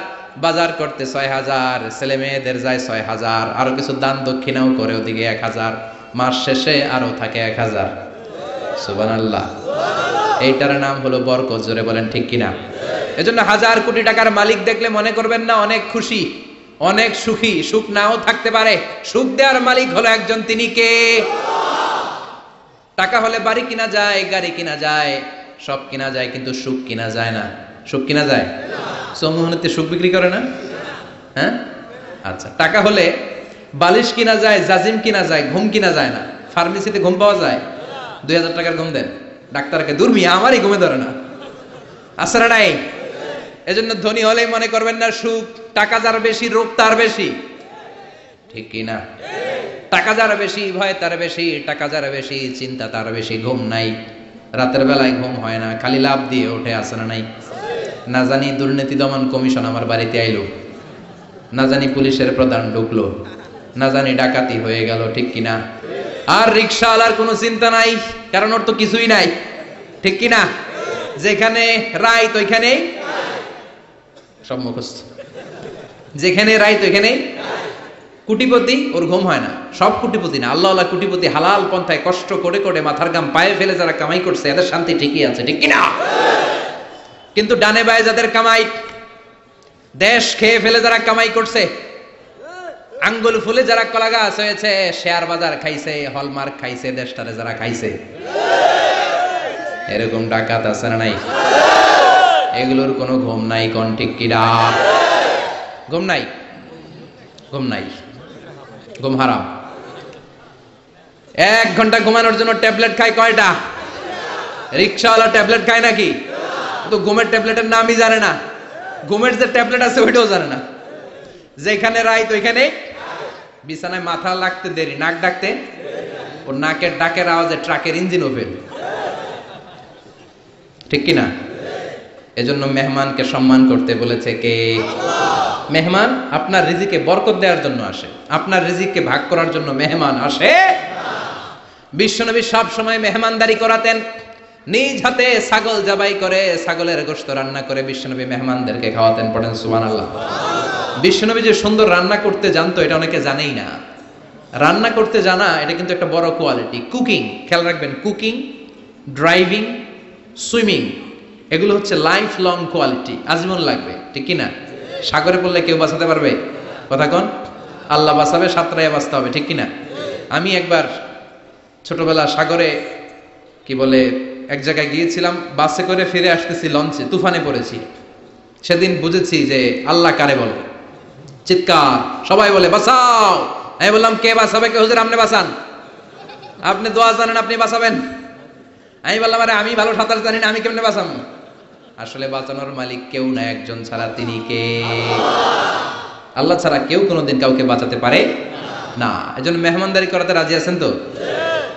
বাজার করতে 6,000, ছেলে মেয়েদের যায় 6,000, আরো কিছু দান দক্ষিণাও করে ওদিকে 1,000, মাস শেষে আরো থাকে 1,000। সুবহানাল্লাহ। এইটার নাম হলো বরকত। জোরে বলেন ঠিক কিনা? এজন্য 1,000 কোটি টাকার মালিক দেখলে মনে করবেন না অনেক খুশি, অনেক সুখী। সুখ নাও থাকতে পারে, সুখ দেওয়ার মালিক হলো একজন, তিনি কে? টাকা হলে বাড়ি কিনা যায়, গাড়ি কিনা যায়, সব কিনা যায়, কিন্তু সুখ কিনা যায় না। সুখ কিনা যায়? সমুহনীতে সুখ বিক্রি করে না? হ্যাঁ, আচ্ছা। টাকা হলে বালিশ কিনা যায়, জাজিম কিনা যায়, ঘুম কিনা যায় না। ফার্মেসিতে ঘুম পাওয়া যায়, 2,000 টাকার ঘুম দেন ডাক্তারকে, দূর মিয়া আমারই ঘুমে ধরে না, আসরা নাই। এজন্য ধনী হলেই মনে করবেন না সুখ, টাকা যার বেশি রোগ তার বেশি, ঠিক কি না? টাকা যার বেশি ভয় তার বেশি, টাকা যার বেশি চিন্তা তার বেশি, ঘুম নাই, রাতের বেলায় ঘুম হয় না, খালি লাভ দিয়ে ওঠে, আছে না নাই? না জানি দুর্নীতি দমন কমিশন আমার বাড়িতে আইলো, না জানি পুলিশের প্রধান ঢুকলো, না জানি ডাকাতি হয়ে গেল, ঠিক কিনা? আর রিকশাওয়ালার কোনো চিন্তা নাই, কারণ ওর তো কিছুই নাই, ঠিক কিনা? যেখানে রাইত ওইখানেই সব মুখস্থ, যেখানে রাইত ওইখানেই কোটিপতি, ওর ঘুম হয় না। সব কোটিপতি না, আল্লাহ আল্লাহ কোটিপতি, হালাল পন্থায় কষ্ট করে করে মাথার গাম পায়ে ফেলে যারা কামাই করছে, এদের শান্তি ঠিকই আছে, ঠিক কিনা? কিন্তু ডানে বায়ে যাদের কামাই, দেশ খেয়ে ফেলে যারা কামাই করছে, আঙ্গুল ফুলে যারা কলা গাছ হয়েছে, শেয়ার বাজার খাইছে, হলমার্ক খাইছে, দেশটারে যারা খাইছে, এরকম ডাকাত আছে না নাই? এগুলোর কোনো ঘুম নাই, কোন ঠিক কিনা? ঘুম নাই, ঘুম নাই, ঘুম হারাম। 1 ঘন্টা ঘুমানোর জন্য ট্যাবলেট খায় কয়টা? রিকশাওয়ালা ট্যাবলেট খায় নাকি? তো ঘুমের ট্যাবলেটের নামই জানে না, ঘুমের যে ট্যাবলেট আছে ওইটাও জানে না। যেখানে রাইত ওইখানে বিছানায় মাথা লাগতে দেরি, নাক ডাকতে, ওর নাকের ডাকের আওয়াজে ট্রাকের ইঞ্জিন ওপেন, ঠিক কিনা? এজন্য মেহমানকে সম্মান করতে বলেছে কে? মেহমান আপনার রিজিকে বরকত দেওয়ার জন্য আসে, আপনার রিজিককে ভাগ করার জন্য মেহমান আসে। বিশ্বনবী সব সময় মেহমানদারি করাতেন, নিজ হাতে ছাগল জবাই করে, ছাগলের গোশত রান্না করে বিশ্বনবী মেহমানদেরকে খাওয়াতেন। পড়েন সুবহানাল্লাহ। বিশ্বনবী যে সুন্দর রান্না করতে জানতো এটা অনেকে জানেই না। রান্না করতে জানা এটা কিন্তু একটা বড় কোয়ালিটি। কুকিং, খেয়াল রাখবেন, কুকিং, ড্রাইভিং, সুইমিং, এগুলো হচ্ছে লাইফ লং কোয়ালিটি, আজীবন লাগবে, ঠিক কি না? সাগরে পড়লে কেউ বাঁচাতে পারবে? কথা কোন? আল্লাহ বাঁচাবে, সাঁতরাইয়া বাঁচতে হবে, ঠিক কি না? আমি একবার ছোটবেলা সাগরে কি বলে এক জায়গায় গিয়েছিলাম, বাসে করে ফিরে আসতেছি, লঞ্চে তুফানে পড়েছি। সেদিন বুঝেছি যে আল্লাহ কারে বলে, চিৎকার, সবাই বলে বাঁচাও। আমি বললাম কে বাঁচাবে? কে? হুজুর আপনি বাঁচান, আপনি দোয়া জানেন, আপনি বাঁচাবেন। আমি বললাম আরে আমি ভালো সাঁতার জানি না, আমি কেমনে বাঁচাবো? আসলে বাঁচানোর মালিক কেউ না, একজন ছাড়া, তিনি কে? আল্লাহ ছাড়া কেউ কোনোদিন কাউকে বাঁচাতে পারে না। এজন্য মেহমানদারি করাতে রাজি আছেন তো?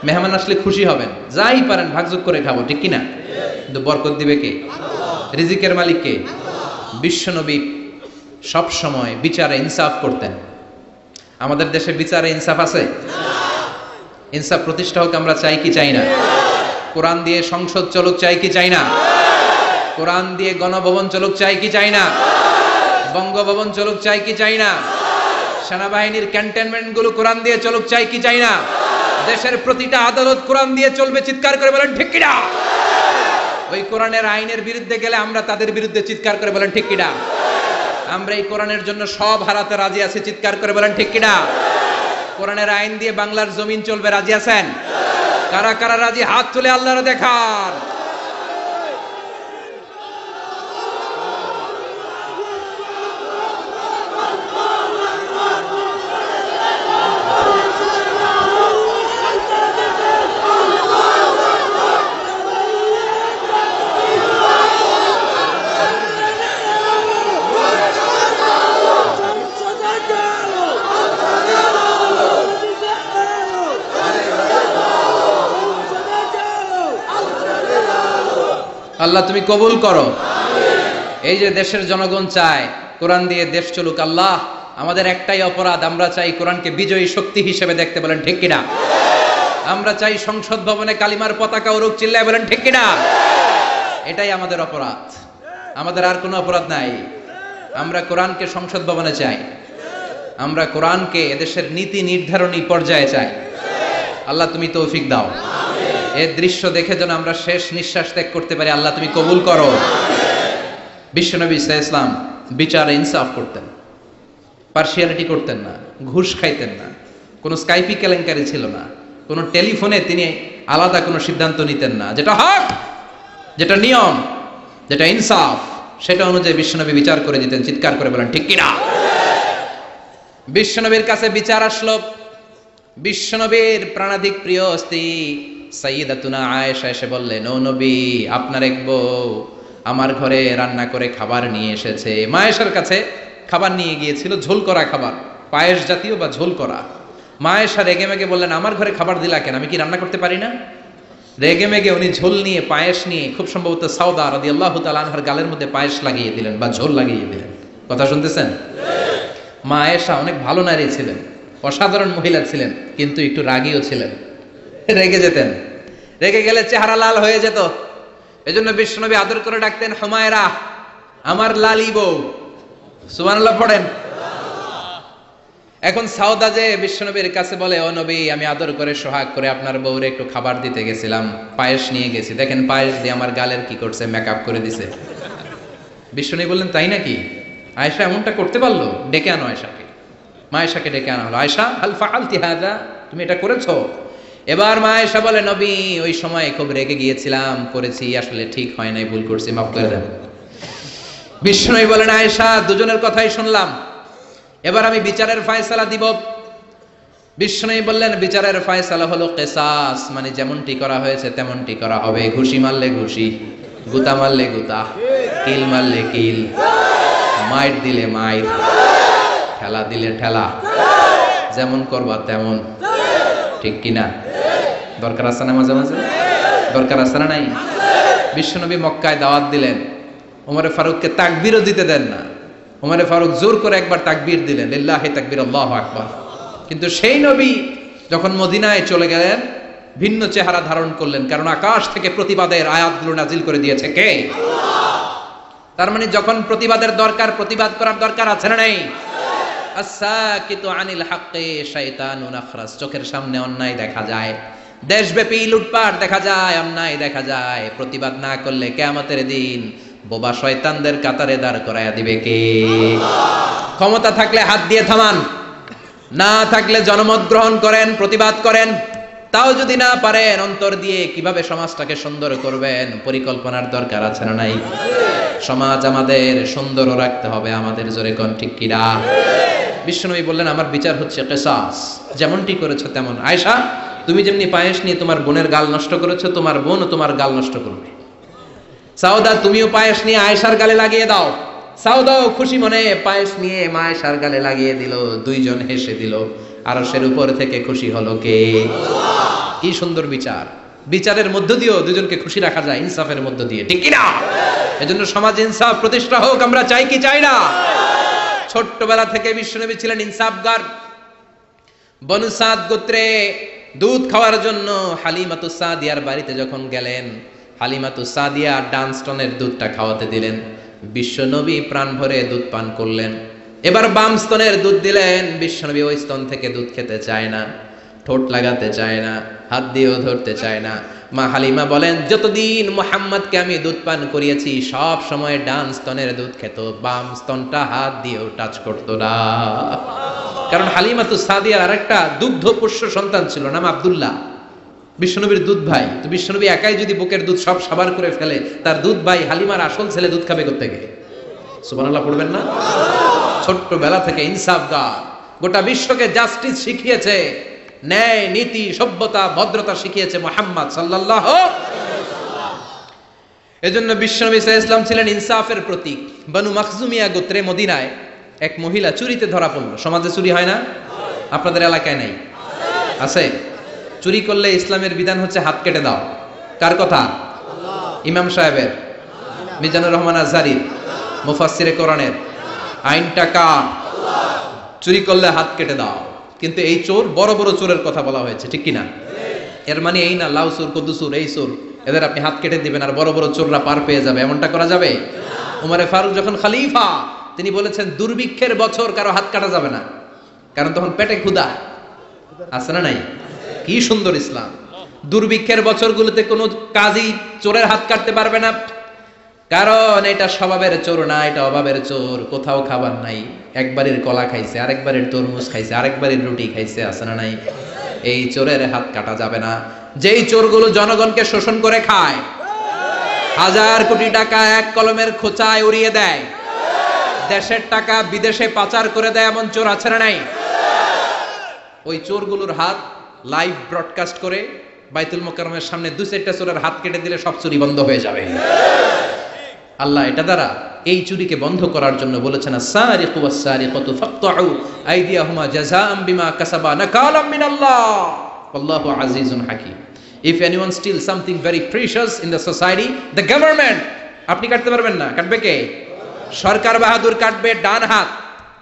মেহমান আসলে খুশি হবেন, যাই পারেন ভাগযোগ করে খাবো, ঠিক কিনা? কিন্তু বরকত দিবে কে? রিজিকের মালিক কে? বিশ্বনবী সব সময় বিচারে ইনসাফ করতেন। আমাদের দেশে বিচারে ইনসাফ আছে? ইনসাফ প্রতিষ্ঠা হোক আমরা চাই কি চাই না? কোরআন দিয়ে সংসদ চলুক চাই কি চাই না? কোরআন দিয়ে গণভবন চলুক চাই কি চাই না? বঙ্গভবন চলুক চাই কি চাই না? সেনাবাহিনীর ক্যান্টনমেন্ট গুলো কোরআন দিয়ে চলুক চাই কি চাই না? দেশের প্রতিটা আদালত কোরআন দিয়ে চলবে, চিৎকার করে বলেন ঠিক কিনা? ওই কোরআনের আইনের বিরুদ্ধে গেলে আমরা তাদের বিরুদ্ধে চিৎকার করে বলেন ঠিক কিনা? আমরা এই কোরআনের জন্য সব হারাতে রাজি আছি, চিৎকার করে বলেন ঠিক কিনা? কোরআনের আইন দিয়ে বাংলার জমিন চলবে, রাজি আছেন? কারা কারা রাজি? হাত তুলে আল্লাহর দেখান। আল্লাহ তুমি কবুল করো। এই যে দেশের জনগণ চায় কোরআন দিয়ে দেশ চলুক, আল্লাহ আমাদের একটাই অপরাধ, আমরা চাই কোরআনকে বিজয়ী শক্তি হিসেবে দেখতে, বলেন ঠিক কিনা? আমরা চাই সংসদ ভবনে কালিমার পতাকা উড়ুক, চিল্লায় বলেন ঠিক কিনা? এটাই আমাদের অপরাধ, আমাদের আর কোনো অপরাধ নাই। আমরা কোরআনকে সংসদ ভবনে চাই, আমরা কোরআনকে এদেশের নীতি নির্ধারণী পর্যায়ে চাই। আল্লাহ তুমি তৌফিক দাও, এর দৃশ্য দেখে যেন আমরা শেষ নিঃশ্বাস ত্যাগ করতে পারি, আল্লাহ তুমি কবুল করো। বিশ্বনবী সাল্লাল্লাহু আলাইহি ওয়াসাল্লাম বিচারে ইনসাফ করতেন, পার্সিয়ালিটি করতেন না, ঘুষ খাইতেন না, কোনো স্কাইপি কেলেঙ্কারি ছিল না, কোনো টেলিফোনে তিনি আলাদা কোনো সিদ্ধান্ত নিতেন না। যেটা হক, যেটা নিয়ম, যেটা ইনসাফ, সেটা অনুযায়ী বিশ্বনবী বিচার করে দিতেন। চিৎকার করে বলেন ঠিক কিনা? বিশ্বনবীর কাছে বিচার আসলো, বিশ্বনবীর প্রাণাধিক প্রিয় স্ত্রী সাইয়্যিদাতুনা আয়েশা এসে বললেন, ও নবী, আপনার এক বউ আমার ঘরে রান্না করে খাবার নিয়ে এসেছে। মা আয়েশার কাছে খাবার নিয়ে গিয়েছিল, ঝোল করা খাবার, পায়েস জাতীয় বা ঝোল করা। মা আয়েশা রেগে মেগে বললেন, আমার ঘরে খাবার দিলা কেন, আমি কি রান্না করতে পারি না? রেগে মেগে উনি ঝোল নিয়ে, পায়েস নিয়ে, খুব সম্ভবত সাউদা রাদিয়াল্লাহু তাআলা আনহার গালের মধ্যে পায়েস লাগিয়ে দিলেন বা ঝোল লাগিয়ে দিলেন। কথা শুনতেছেন? মা আয়েশা অনেক ভালো নারী ছিলেন, অসাধারণ মহিলা ছিলেন, কিন্তু একটু রাগীও ছিলেন, রেগে যেতেন, রেগে গেলে চেহারা লাল হয়ে যেত। এজন্য বিশ্বনবী আদর করে ডাকতেন, হুমায়রা, আমার লালি বউ। সুবহানাল্লাহ পড়েন। এখন সাউদা যে বিশ্বনবীর কাছে বলে, ও নবী, আমি আদর করে সোহাগ করে আপনার বউরে একটু খাবার দিতে গেছিলাম, পায়েস নিয়ে গেছি, দেখেন পায়েস দিয়ে আমার গালের কি করছে, মেকআপ করে দিছে। বিশ্বনবী বললেন, তাই নাকি? আয়েশা এমনটা করতে পারলো? ডেকে আনো আয়েশাকে। মা আয়েশাকে ডেকে আনা হলো। আয়েশা, হাল ফাআলতি হাযা, তুমি এটা করেছো? এবার মা আয়েশা বলে, নবী, ওই সময় খুব রেগে গিয়েছিলাম, করেছি, আসলে ঠিক হয় নাই, ভুল করছি, মাফ করে দেন। বিশ্বনবী বলেন, আয়েশা, দুজনের কথাই শুনলাম, এবার আমি বিচারের ফয়সালা দিব। বিশ্বনবী বললেন, বিচারের ফয়সালা হলো কিসাস, মানে যেমনটি করা হয়েছে তেমনটি করা হবে। ঘুষি মারলে ঘুষি, গুতা মারলে গুতা, কিল মারলে কিল, মাইর দিলে মাইর, ঠেলা দিলে ঠেলা, যেমন করবা তেমন। ঠিক কিনা? দরকার আছে না? মাঝে মাঝে দরকার আছে না? নাই? বিশ্বনবী মক্কায় দাওয়াত দিলেন, ওমরে ফারুককে তাকবীরও দিতে দেন না। ওমরে ফারুক জোর করে একবার তাকবীর দিলেন, লিল্লাহি তাকবীর, আল্লাহু আকবার। কিন্তু সেই নবী যখন মদিনায় চলে গেলেন, ভিন্ন চেহারা ধারণ করলেন, কারণ আকাশ থেকে প্রতিবাদের আয়াতগুলো নাজিল করে দিয়েছে কে? তার মানে যখন প্রতিবাদের দরকার, প্রতিবাদ করার দরকার আছে না নাই? আস-সাকিতু আনিল হাক্কি শাইতানুন আখরাস। চোখের সামনে অন্যায় দেখা যায়, দেশব্যাপী লুটপাট দেখা যায়, অন্যায় দেখা যায়, প্রতিবাদ না করলে কিয়ামতের দিন বোবা শয়তানদের কাতারে দাঁড় করায়া দিবে কে? ক্ষমতা থাকলে হাত দিয়ে থামান, না থাকলে জনমত গ্রহণ করেন, প্রতিবাদ করেন। তাও যদি না পারেন, অন্তর দিয়ে কিভাবে সমাজটাকে সুন্দর করবেন, পরিকল্পনার দরকার আছে না নাই? সমাজ আমাদের সুন্দরও রাখতে হবে, আমাদের জোরে কোন ঠিক কিনা? বিশ্বনবী বললেন, আমার বিচার হচ্ছে কিসাস, যেমনটি করেছো তেমন। আয়েশা, তুমি যেমনি পায়েস নিয়ে তোমার বোনের গাল নষ্ট করেছো, তোমার বোনও তোমার গাল নষ্ট করবে। সাউদা, তুমিও পায়েস নিয়ে আয়েশার গালে লাগিয়ে দাও। সাউদাও খুশি মনে পায়েস নিয়ে মা আয়েশার গালে লাগিয়ে দিল, দুইজন হেসে দিল। আরশের উপর থেকে খুশি হলো কে? কি সুন্দর বিচার! বিচারের মধ্য দিয়েও দুজনকে খুশি রাখা যায়, ইনসাফের মধ্য দিয়ে, ঠিক কিনা? এজন্য সমাজ ইনসাফ প্রতিষ্ঠা হোক, আমরা চাই কি চাই না? ছোট্টবেলা থেকে বিশ্বনবী ছিলেন ইনসাফগার। বনু সাদ গোত্রে দুধ খাওয়ার জন্য হালিমাতুস সাদিয়ার বাড়িতে যখন গেলেন, হালিমাতুস সাদিয়া ডানস্টনের দুধটা খাওয়াতে দিলেন। বিশ্বনবী প্রাণ ভরে দুধ পান করলেন। এবার বাম স্তনের দুধ দিলেন। বিশ্বনবী ওই স্তন থেকে দুধ খেতে চায় না, ঠোঁট লাগাতে চায় না, হাত দিয়েও ধরতে চায় না। মা হালিমা বলেন, যতদিন মুহাম্মদকে আমি দুধ পান করিয়েছি, সব সময় ডান স্তনের দুধ খেত, বাম স্তনটা হাত দিয়েও টাচ করতো না। কারণ হালিমাতুস সাদিয়ার আরেকটা দুগ্ধ পোষ্য সন্তান ছিল, নাম আব্দুল্লাহ, বিশ্বনবীর দুধ ভাই। তো বিশ্বনবী একাই যদি বুকের দুধ সব সাবার করে ফেলে, তার দুধ ভাই হালিমার আসল ছেলে দুধ খাবে কোত্থেকে? সুবহানাল্লাহ পড়বেন না? ছোট্টবেলা থেকে ইনসাফগার, গোটা বিশ্বকে জাস্টিস শিখিয়েছে, ন্যায় নীতি সভ্যতা ভদ্রতা শিখিয়েছে মুহাম্মদ সাল্লাল্লাহু। এজন্য বিশ্বনবী সাল্লাল্লাহু আলাইহি ওয়াসাল্লাম ছিলেন ইনসাফের প্রতীক। বনু মাখজুমিয়া গোত্রে মদিনায় এক মহিলা চুরিতে ধরা পড়ল। সমাজে চুরি হয় না? আপনাদের এলাকায় নাই? আছে? চুরি করলে ইসলামের বিধান হচ্ছে হাত কেটে দাও। কার কথা? ইমাম সাহেবের। মিজানুর রহমান আজহারীর, মুফাসসিরে কোরআনের। আইনটা কার? চুরি করলে হাত কেটে দাও। কিন্তু এই চোর, বড় বড় চোরের কথা বলা হয়েছে, ঠিক কিনা? এর মানে এই না লাউ চোর, কদু চোর, এই চোর, এদের আপনি হাত কেটে দিবেন আর বড় বড় চোররা পার পেয়ে যাবে, এমনটা করা যাবে? উমরে ফারুক যখন খলিফা, তিনি বলেছেন দুর্ভিক্ষের বছর কারো হাত কাটা যাবে না, কারণ তখন পেটে ক্ষুধা আছে না নাই? কি সুন্দর ইসলাম! দুর্ভিক্ষের বছরগুলোতে কোনো কাজী চোরের হাত কাটতে পারবে না, কারণ এটা স্বভাবের চোর না, এটা অভাবের চোর। কোথাও খাবার নাই, একবারের কলা খাইছে, আরেকবারের তরমুজ খাইছে, আরেকবারের রুটি খাইছে, আছে না নাই? এই চোরের হাত কাটা যাবে না। যেই চোরগুলো জনগণকে শোষণ করে খায়, হাজার কোটি টাকা এক কলমের খোঁচায় উড়িয়ে দেয়, দেশের টাকা বিদেশে পাচার করে দেয়, এমন চোর আছে না নাই? ওই চোরগুলোর হাত লাইভ ব্রডকাস্ট করে বাইতুল মোকাররমের সামনে 2-4টা চোরের হাত কেটে দিলে সব চুরি বন্ধ হয়ে যাবে। আল্লাহ এটা দ্বারা এই চুরিকে বন্ধ করার জন্য বলেছেন, আস-সারিকু ওয়াস-সারিকাতু ফাকতাউ আইদিয়াহুমা জাযাআম বিমা কাসাবা নাকালাম মিনাল্লাহ ওয়াল্লাহু আজিজুন হাকীম। If anyone steals something very precious in the society, the government, আপনি কাটতে পারবেন না, কাটবে কে? সরকার বাহাদুর কাটবে, ডান হাত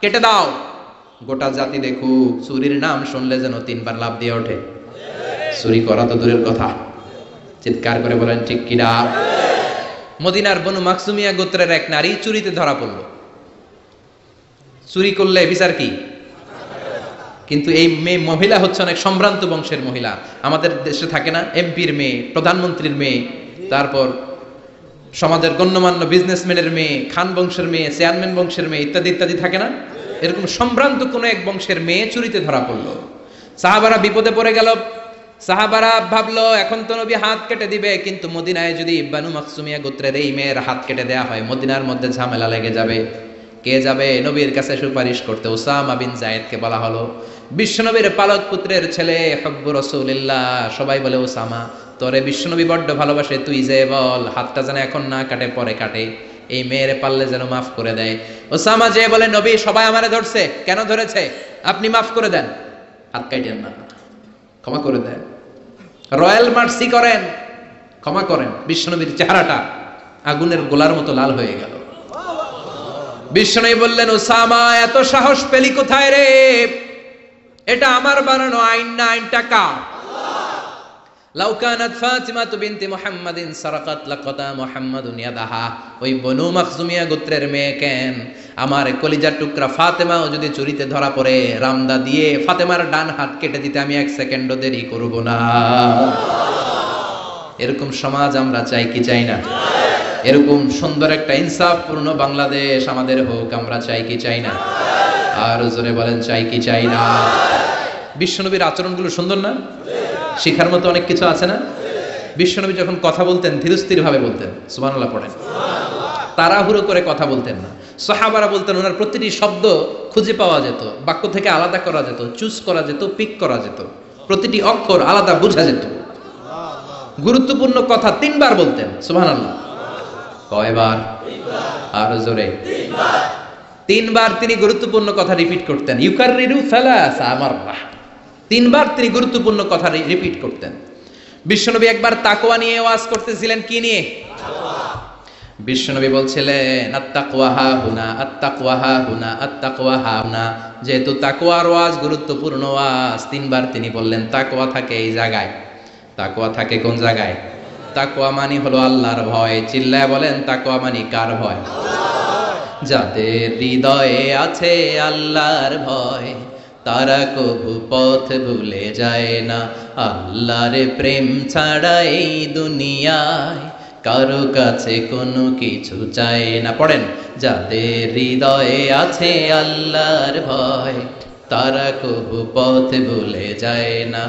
কেটে দাও। গোটা জাতি দেখুক, চুরির নাম শুনলে যেন 3বার লাফ দিয়ে ওঠে। চুরি করা তো দূরের কথা, চিৎকার করে বলেন ঠিক কিনা? মদিনার বনু মাকসুমিয়া গোত্রের এক নারী চুরিতে ধরা পড়ল। চুরি করলে বিচার কি? কিন্তু এই মেয়ে মহিলা হচ্ছে অনেক সম্ভ্রান্ত বংশের মহিলা। আমাদের দেশে থাকে না, এমপির মেয়ে, প্রধানমন্ত্রীর মেয়ে, তারপর সমাজের গণ্যমান্য বিজনেসম্যানের মেয়ে, খান বংশের মেয়ে, চেয়ারম্যান বংশের মেয়ে, ইত্যাদি ইত্যাদি থাকে না? এরকম সম্ভ্রান্ত কোন এক বংশের মেয়ে চুরিতে ধরা পড়লো। সাহাবারা বিপদে পড়ে গেল। সাহাবারা ভাবলো এখন তো নবী হাত কেটে দিবে, কিন্তু মদিনায় যদি বানু মাকসুমিয়া গোত্রের এই মেয়ের হাত কেটে দেয়া হয়, মদিনার মধ্যে ঝামেলা লেগে যাবে। কে যাবে নবীর কাছে সুপারিশ করতে? উসামা বিন যায়েদকে বলা হলো। বিশ্বনবীর পালক পুত্রের ছেলে, হব্বু রাসূলিল্লাহ। সবাই বলে ওসামা, তোরে বিশ্বনবী বড্ড ভালোবাসে, তুই যে বল হাতটা যেন এখন না কাটে, পরে কাটে, এই মেয়ের পারলে যেন মাফ করে দেয়। ওসামা যে বলে, নবী সবাই আমারে ধরছে, কেন ধরেছে? আপনি মাফ করে দেন, হাত কাটেন না, ক্ষমা করে দেন, রয়্যাল মার্সি করেন, ক্ষমা করেন। বিশ্বনবীর চেহারাটা আগুনের গোলার মতো লাল হয়ে গেল। বিশ্বনবী বললেন, ওসামা এত সাহস পেলি কোথায় রে? এটা আমার বানানো আইন না, আইনটা কার? লাউ কানাত ফাতিমাতু বিনতি মুহাম্মাদিন সারাকাত লাকাতা মুহাম্মাদুন ইয়াদাহা। ওই বনু মাখজুমিয়া গোত্রের মেয়ে কেন, আমার কলিজার টুকরা ফাতেমাও যদি চুরিতে ধরা পড়ে, রামদা দিয়ে ফাতেমার ডান হাত কেটে দিতে আমি 1 সেকেন্ডও দেরি করব না। এরকম সমাজ আমরা চাই কি চাই না? এরকম সুন্দর একটা ইনসাফপূর্ণ বাংলাদেশ আমাদের হোক, আমরা চাই কি চাই না? আর জোরে বলেন, চাই কি চাই না? বিশ্বনবীর আচরণগুলো সুন্দর না? শিখার মতো অনেক কিছু আছে না? বিশ্বনবী যখন কথা বলতেন ধীরস্থির ভাবে বলতেন, সুবহানাল্লাহ পড়েন। তাড়াহুড়ো করে কথা বলতেন না। সাহাবারা বলতেন ওনার প্রতিটি শব্দ খুঁজে পাওয়া যেত, বাক্য থেকে আলাদা করা যেত, চুজ করা যেত, পিক করা যেত, প্রতিটি অক্ষর আলাদা বোঝা যেত। গুরুত্বপূর্ণ কথা 3বার বলতেন, সুবহানাল্লাহ। কয়বার? আর জোরে। 3বার তিনি গুরুত্বপূর্ণ কথা রিপিট করতেন। ইউকাররিরু সালাসা মাররা। 3বার তিনি গুরুত্বপূর্ণ কথা রিপিট করতেন। বিশ্বনবী একবার তাকওয়া নিয়ে ওয়াজ করতেছিলেন। কি নিয়ে? বিশ্বনবী বলছিলেন, আত্তাকওয়া হা হুনা, আত্তাকওয়া হা হুনা, আত্তাকওয়া হা হুনা। যেহেতু তাকওয়ার ওয়াজ গুরুত্বপূর্ণ ওয়াজ, 3বার তিনি বললেন তাকওয়া থাকে এই জায়গায়। তাকওয়া থাকে কোন জায়গায়? তাকওয়া মানে হলো আল্লাহর ভয়। চিল্লায় বলেন, তাকওয়া মানে কার ভয়? যাদের হৃদয়ে আছে আল্লাহর ভয়, তারা কবু পথ ভুলে যায় না। আল্লাহর প্রেম ছাড়া এই দুনিয়ায় কারো কাছে কোনো কিছু চায় না। পড়েন, যাদের হৃদয়ে আছে আল্লাহর ভয়, তারা কবু পথ ভুলে যায় না।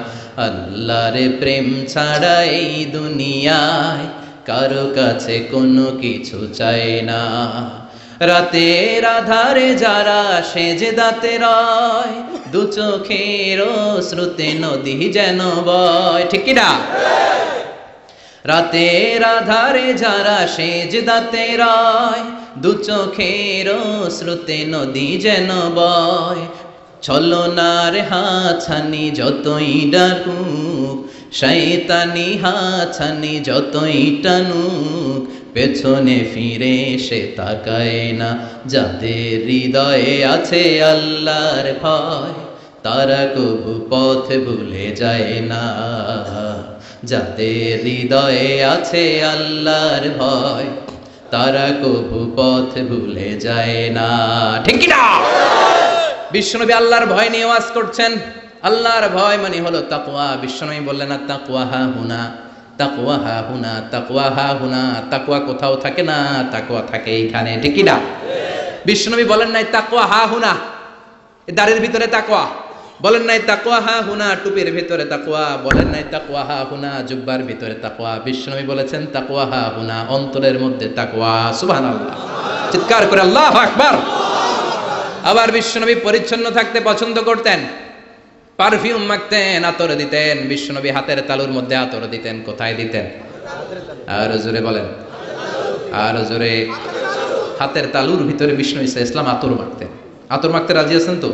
আল্লাহর প্রেম ছাড়া এই দুনিয়ায় কারো কাছে কোনো কিছু চায় না। রাতের আধারে যারা সেজদাতে রয়, দু চোখের শ্রুতে নদী যেন বয়। ঠিক কি না? রাতের আধারে যারা সেজদাতে রয়, দু চোখের শ্রুতে নদী যেন বয়। ছলনার হাছানি যতই ডাকুক, শয়তানি হাছানি যতই টানুক, পেছনে ফিরে সে তাকায় না। যাদের হৃদয়ে আছে আল্লাহর ভয়, তারা কবু পথ ভুলে যায় না। যাদের হৃদয়ে আছে আল্লাহর ভয়, তারা কবু পথ ভুলে যায় না। ঠিক কি না? বিশ্বনবী আল্লাহর ভয় নিয়ে ওয়াজ করছেন। আল্লাহর ভয় মানে হলো তাকওয়া। বিশ্বনবী বললেন না তাকওয়া হা হুনা, তাকওয়া হা হুনা, তাকওয়া হা হুনা। তাকওয়া কোথাও থাকে না, তাকওয়া থাকে এইখানে। ঠিক কি না? বিশ্বনবী বলেন নাই তাকওয়া হা হুনা দাড়ির ভিতরে তাকওয়া, বলেন নাই তাকওয়া হা হুনা টুপির ভিতরে তাকওয়া, বলেন নাই তাকওয়া হা হুনা জুব্বার ভিতরে তাকওয়া। বিশ্বনবী বলেছেন তাকওয়া হা হুনা, অন্তরের মধ্যে তাকওয়া। সুবহানাল্লাহ, চিৎকার করে আল্লাহু আকবার। আবার বিশ্বনবী পরিচ্ছন্ন থাকতে পছন্দ করতেন, পারফিউম মাখতেন, আতর দিতেন। বিশ্বনবী হাতের তালুর মধ্যে আতর দিতেন। কোথায় দিতেন? আর জোরে বলেন, আর জোরে। হাতের তালুর ভিতরে বিশ্বনবী ইসলাম আতর মাখতেন। আতর মাখতে রাজি আছেন তো?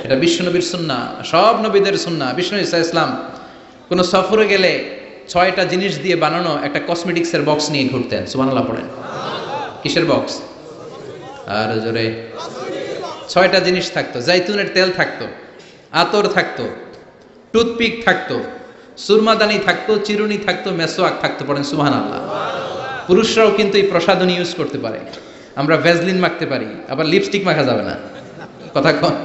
এটা বিশ্বনবীর সুন্নাহ, সব নবীদের সুন্নাহ। বিষ্ণু ইসলাম কোন সফরে গেলে 6টা জিনিস দিয়ে বানানো একটা কসমেটিক্সের বক্স নিয়ে ঘুরতেন। সুবহানাল্লাহ পড়েন। কিসের বক্স? আর জোরে। 6টা জিনিস থাকতো। জাইতুনের তেল থাকতো, আতর থাকতো, টুথপিক থাকতো, সুরমাদানি থাকতো, চিরুনি থাকতো, মেসোয়াক থাকতো। পড়েন সুবহানাল্লাহ। পুরুষরাও কিন্তু এই প্রসাধনী ইউজ করতে পারে। আমরা ভ্যাজলিন মাখতে পারি, আবার লিপস্টিক মাখা যাবে না। কথা কন।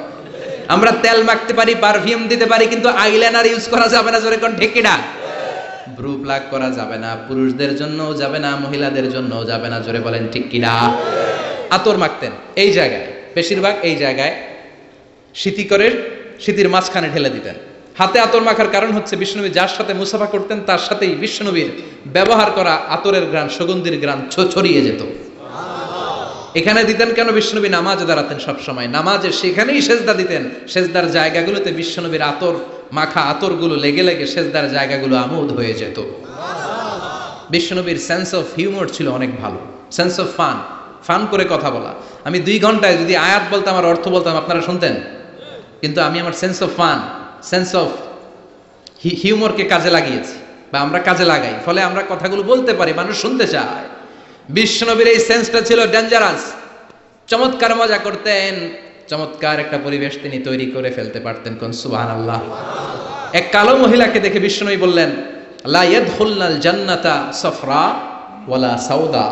আমরা তেল মাখতে পারি, পারফিউম দিতে পারি, কিন্তু আইলাইনার ইউজ করা যাবে না। জোরে কোন ঠিক কি না? ব্রু প্লাক করা যাবে না, পুরুষদের জন্যও যাবে না, মহিলাদের জন্যও যাবে না। জোরে বলেন ঠিক কি না? আতর মাখতেন এই জায়গায়, বেশিরভাগ এই জায়গায় শীতির মাঝখানে ঢেলে দিতেন। হাতে আতর মাখার কারণ হচ্ছে বিশ্বনবী যার সাথে মুসাফা করতেন তার সাথেই বিশ্বনবীর ব্যবহার করা আতরের ঘ্রাণ, সুগন্ধির ঘ্রাণ ছড়িয়ে যেত। এখানে দিতেন কেন? বিশ্বনবী নামাজে দাঁড়াতেন সব সময়, নামাজে সেখানেই সেজদা দিতেন। সেজদার জায়গাগুলোতে বিশ্বনবীর আতর মাখা আতরগুলো লেগে লেগে সেজদার জায়গাগুলো আমোদ হয়ে যেত। বিশ্বনবীর সেন্স অফ হিউমার ছিল অনেক ভালো, সেন্স অফ ফান করে কথা বলা। আমি 2 ঘন্টায় যদি আয়াত বলতাম আর অর্থ বলতাম আপনারা শুনতেন, কিন্তু আমি আমার sense of fun, sense of হিউমারকে কাজে লাগিয়েছি, বা আমরা কাজে লাগাই, ফলে আমরা কথাগুলো বলতে পারি, মানুষ শুনতে চায়। বিশ্বনবীর এই সেন্সটা ছিল ডেঞ্জারাস। চমৎকার মজা করতেন, চমৎকার একটা পরিবেশ তিনি তৈরি করে ফেলতে পারতেন। কোন সুবহানাল্লাহ। এক কালো মহিলাকে দেখে বিশ্বনবী বললেন, লা ইয়াদখুলনাল জান্নাতা সাফরা ওয়ালা সাউদা।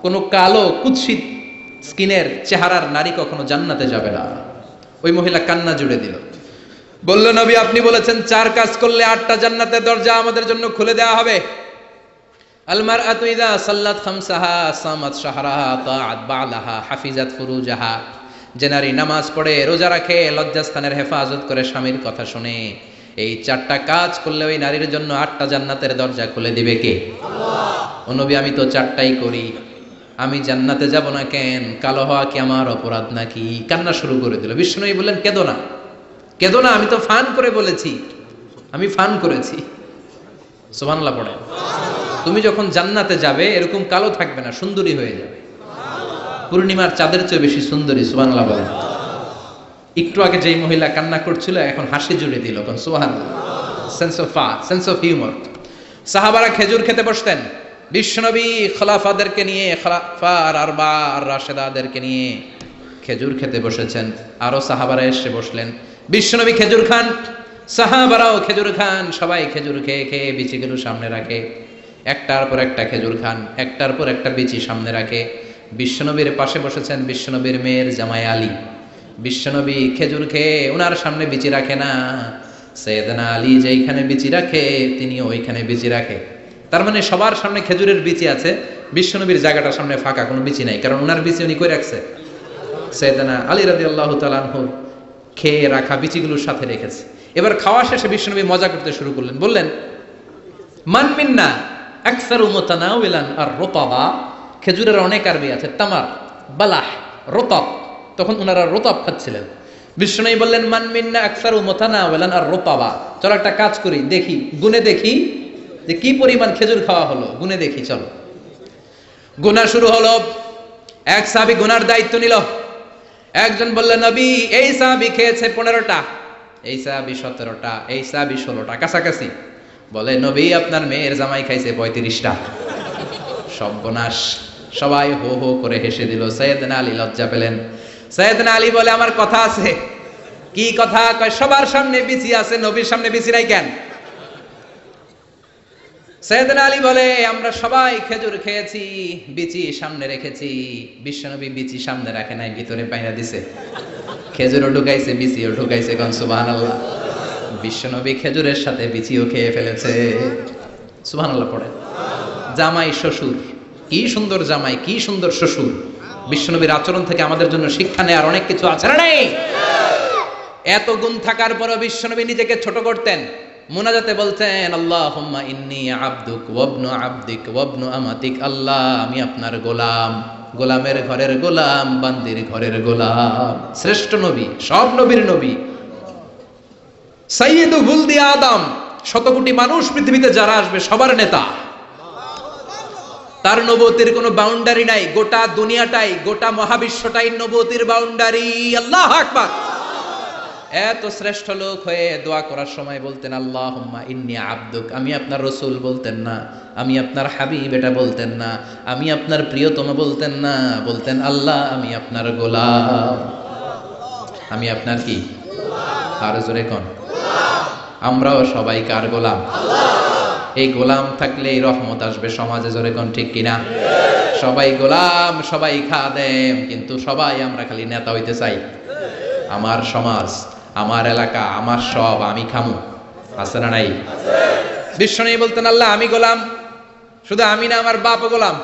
কোন কালো কুৎসিত স্কিনের চেহারার নারী কখনো জান্নাতে যাবে না। ওই মহিলা কান্না জুড়ে দিল, বলল, নবী আপনি বলেছেন 4 কাজ করলে 8টা জান্নাতের দরজা আমাদের জন্য খুলে দেওয়া হবে। আলমারআতু ইযা সাল্লাত খামসাহা সামাত শাহরাহা তাআত বালাহা হাফিজাত ফুরুজাহা। যে নারী নামাজ পড়ে, রোজা রাখে, লজ্জাস্থানের হেফাজত করে, স্বামীর কথা শুনে, এই 4টা কাজ করলে ওই নারীর জন্য 8টা জান্নাতের দরজা খুলে দিবে কে? আল্লাহ। ও নবী আমি তো 4টাই করি, আমি জান্নাতে যাব না কেন? কালো হওয়া কি আমার অপরাধ নাকি? কান্না শুরু করে দিল। বিষ্ণুই বললেন, কেঁদো না, কেঁদো না, আমি তো ফান করে বলেছি, আমি ফান করেছি। সুবহানাল্লাহ পড়ে। তুমি যখন জান্নাতে যাবে এরকম কালো থাকবে না, সুন্দরী হয়ে যাবে, পূর্ণিমার চাঁদের চেয়ে বেশি সুন্দরী। সুবহানাল্লাহ বলেন। একটু আগে যেই মহিলা কান্না করছিল এখন হাসি জুড়ে দিল। কোন সুবহানাল্লাহ। Sense of sense of humour. সাহাবারা খেজুর খেতে বসতেন। বিশ্বনবী খলাফাদেরকে নিয়ে, খলাফা আর আরবা আর রাশেদাদেরকে নিয়ে খেজুর খেতে বসেছেন। আরো সাহাবারা এসে বসলেন। বিশ্বনবী খেজুর খান, সাহাবারাও খেজুর খান। সবাই খেজুর খেয়ে খেয়ে বিচিগুলো সামনে রাখে, একটার পর একটা খেজুর খান, একটার পর একটা বিচি সামনে রাখে। বিশ্বনবীর পাশে বসেছেন বিশ্বনবীর মেয়ের জামাই আলী। বিশ্বনবী খেজুর খেয়ে ওনার সামনে বিচি রাখে না, সাইয়েদনা আলী যেইখানে বিচি রাখে তিনি ওইখানে বিচি রাখে। তার মানে সবার সামনে খেজুরের বিচি আছে, বিশ্বনবীর জায়গাটার সামনে ফাঁকা, কোনো বিচি নাই, কারণ ওনার বিচি উনি কই রাখছে? সাইয়েদনা আলী রাদিয়াল্লাহু তাআলা আনহু খেয়ে রাখা বিচিগুলোর সাথে রেখেছে। এবার খাওয়া শেষে বিশ্বনবী মজা করতে শুরু করলেন, বললেন, মান মিন্না আকসারু মুতানাওয়ালান আর রুতাবা। খেজুরের অনেক আরবি আছে, তামার, বালাহ, রতাব। তখন ওনারা রতাব খাচ্ছিলেন। বিশ্বনবী বললেন, মান মিন্না আকসারু মুতানাওয়ালান আর রুতাবা। চলো একটা কাজ করি, দেখি, গুনে দেখি যে কি পরিমাণ খেজুর খাওয়া হলো, গুনে দেখি। চলো গুনা শুরু হলো। এক সাহাবী গুনার দায়িত্ব নিল। একজন বললেন, নবী এই সাহাবী খেয়েছে 15টা, এই সাহাবী 17টা, এই সাহাবী 16টা, কাছাকাছি। বলে, নবী আপনার মেয়ের জামাই খাইছে 35টা। সর্বনাশ। সবাই হো হো করে হেসে দিল। সাইয়েদনা আলী লজ্জা পেলেন। সাইয়েদনা আলী বলে, আমার কথা আছে। কি কথা? কয়, সবার সামনে বিচি আছে, নবীর সামনে বিচি নাই কেন? সাইয়েদনা আলী বলে, আমরা সবাই খেজুর খেয়েছি, বিচি সামনে রেখেছি। বিশ্বনবী বিচি সামনে রাখে নাই, ভিতরে পাইনা দিছে। খেজুরও ঢুকাইছে, বিচিও ঢুকাইছে। কোন সুবহানাল্লাহ। বিশ্বনবী খেজুরের সাথে বিচিও খেয়ে ফেলেছে। সুবহানাল্লাহ পড়ে। জামাই শ্বশুর, কি সুন্দর জামাই, কি সুন্দর শ্বশুর। বিশ্বনবীর আচরণ থেকে আমাদের জন্য শিক্ষা নেওয়ার অনেক কিছু আছে না নেই? এত গুণ থাকার পরও বিশ্বনবী নিজেকে ছোট করতেন। মুনাজাতে বলতেন, আল্লাহুম্মা ইন্নী আবদুক ওয়াবনু আবদিক ওয়াবনু আমাতিক। আল্লাহ, আমি আপনার গোলাম, গোলামের ঘরের গোলাম, বান্দির ঘরের গোলাম। শ্রেষ্ঠ নবী, সব নবীর নবী, সাইয়্যিদু বুলদি আদম, শত কোটি মানুষ পৃথিবীতে যারা আসবে সবার নেতা। তার নবুয়তের কোনো বাউন্ডারি নাই। গোটা দুনিয়াটাই, গোটা মহাবিশ্বটাই নবুয়তের বাউন্ডারি। আল্লাহু আকবার। এত শ্রেষ্ঠ লোক হয়ে দোয়া করার সময় বলতেন, আল্লাহুম্মা ইন্নী আবদুক। আমি আপনার রাসূল বলতেন না, আমি আপনার হাবিব এটা বলতেন না, আমি আপনার প্রিয়তম বলতেন না, বলতেন আল্লাহ আমি আপনার গোলাম। আমি আপনার কি? আর জোরে কোন? আমরাও সবাই কার গোলাম? এই গোলাম থাকলে এই রহমত আসবে সমাজে। জোরে কোন ঠিক কিনা? সবাই গোলাম, সবাই খাদেম, কিন্তু সবাই আমরা খালি নেতা হইতে চাই। আমার সমাজ, আমার এলাকা, আমার সব আমি খামু, আছে না নাই? বিশ্বনবী বলতেন, আল্লাহ আমি গোলাম। শুধু আমি না, আমার বাপ গোলাম।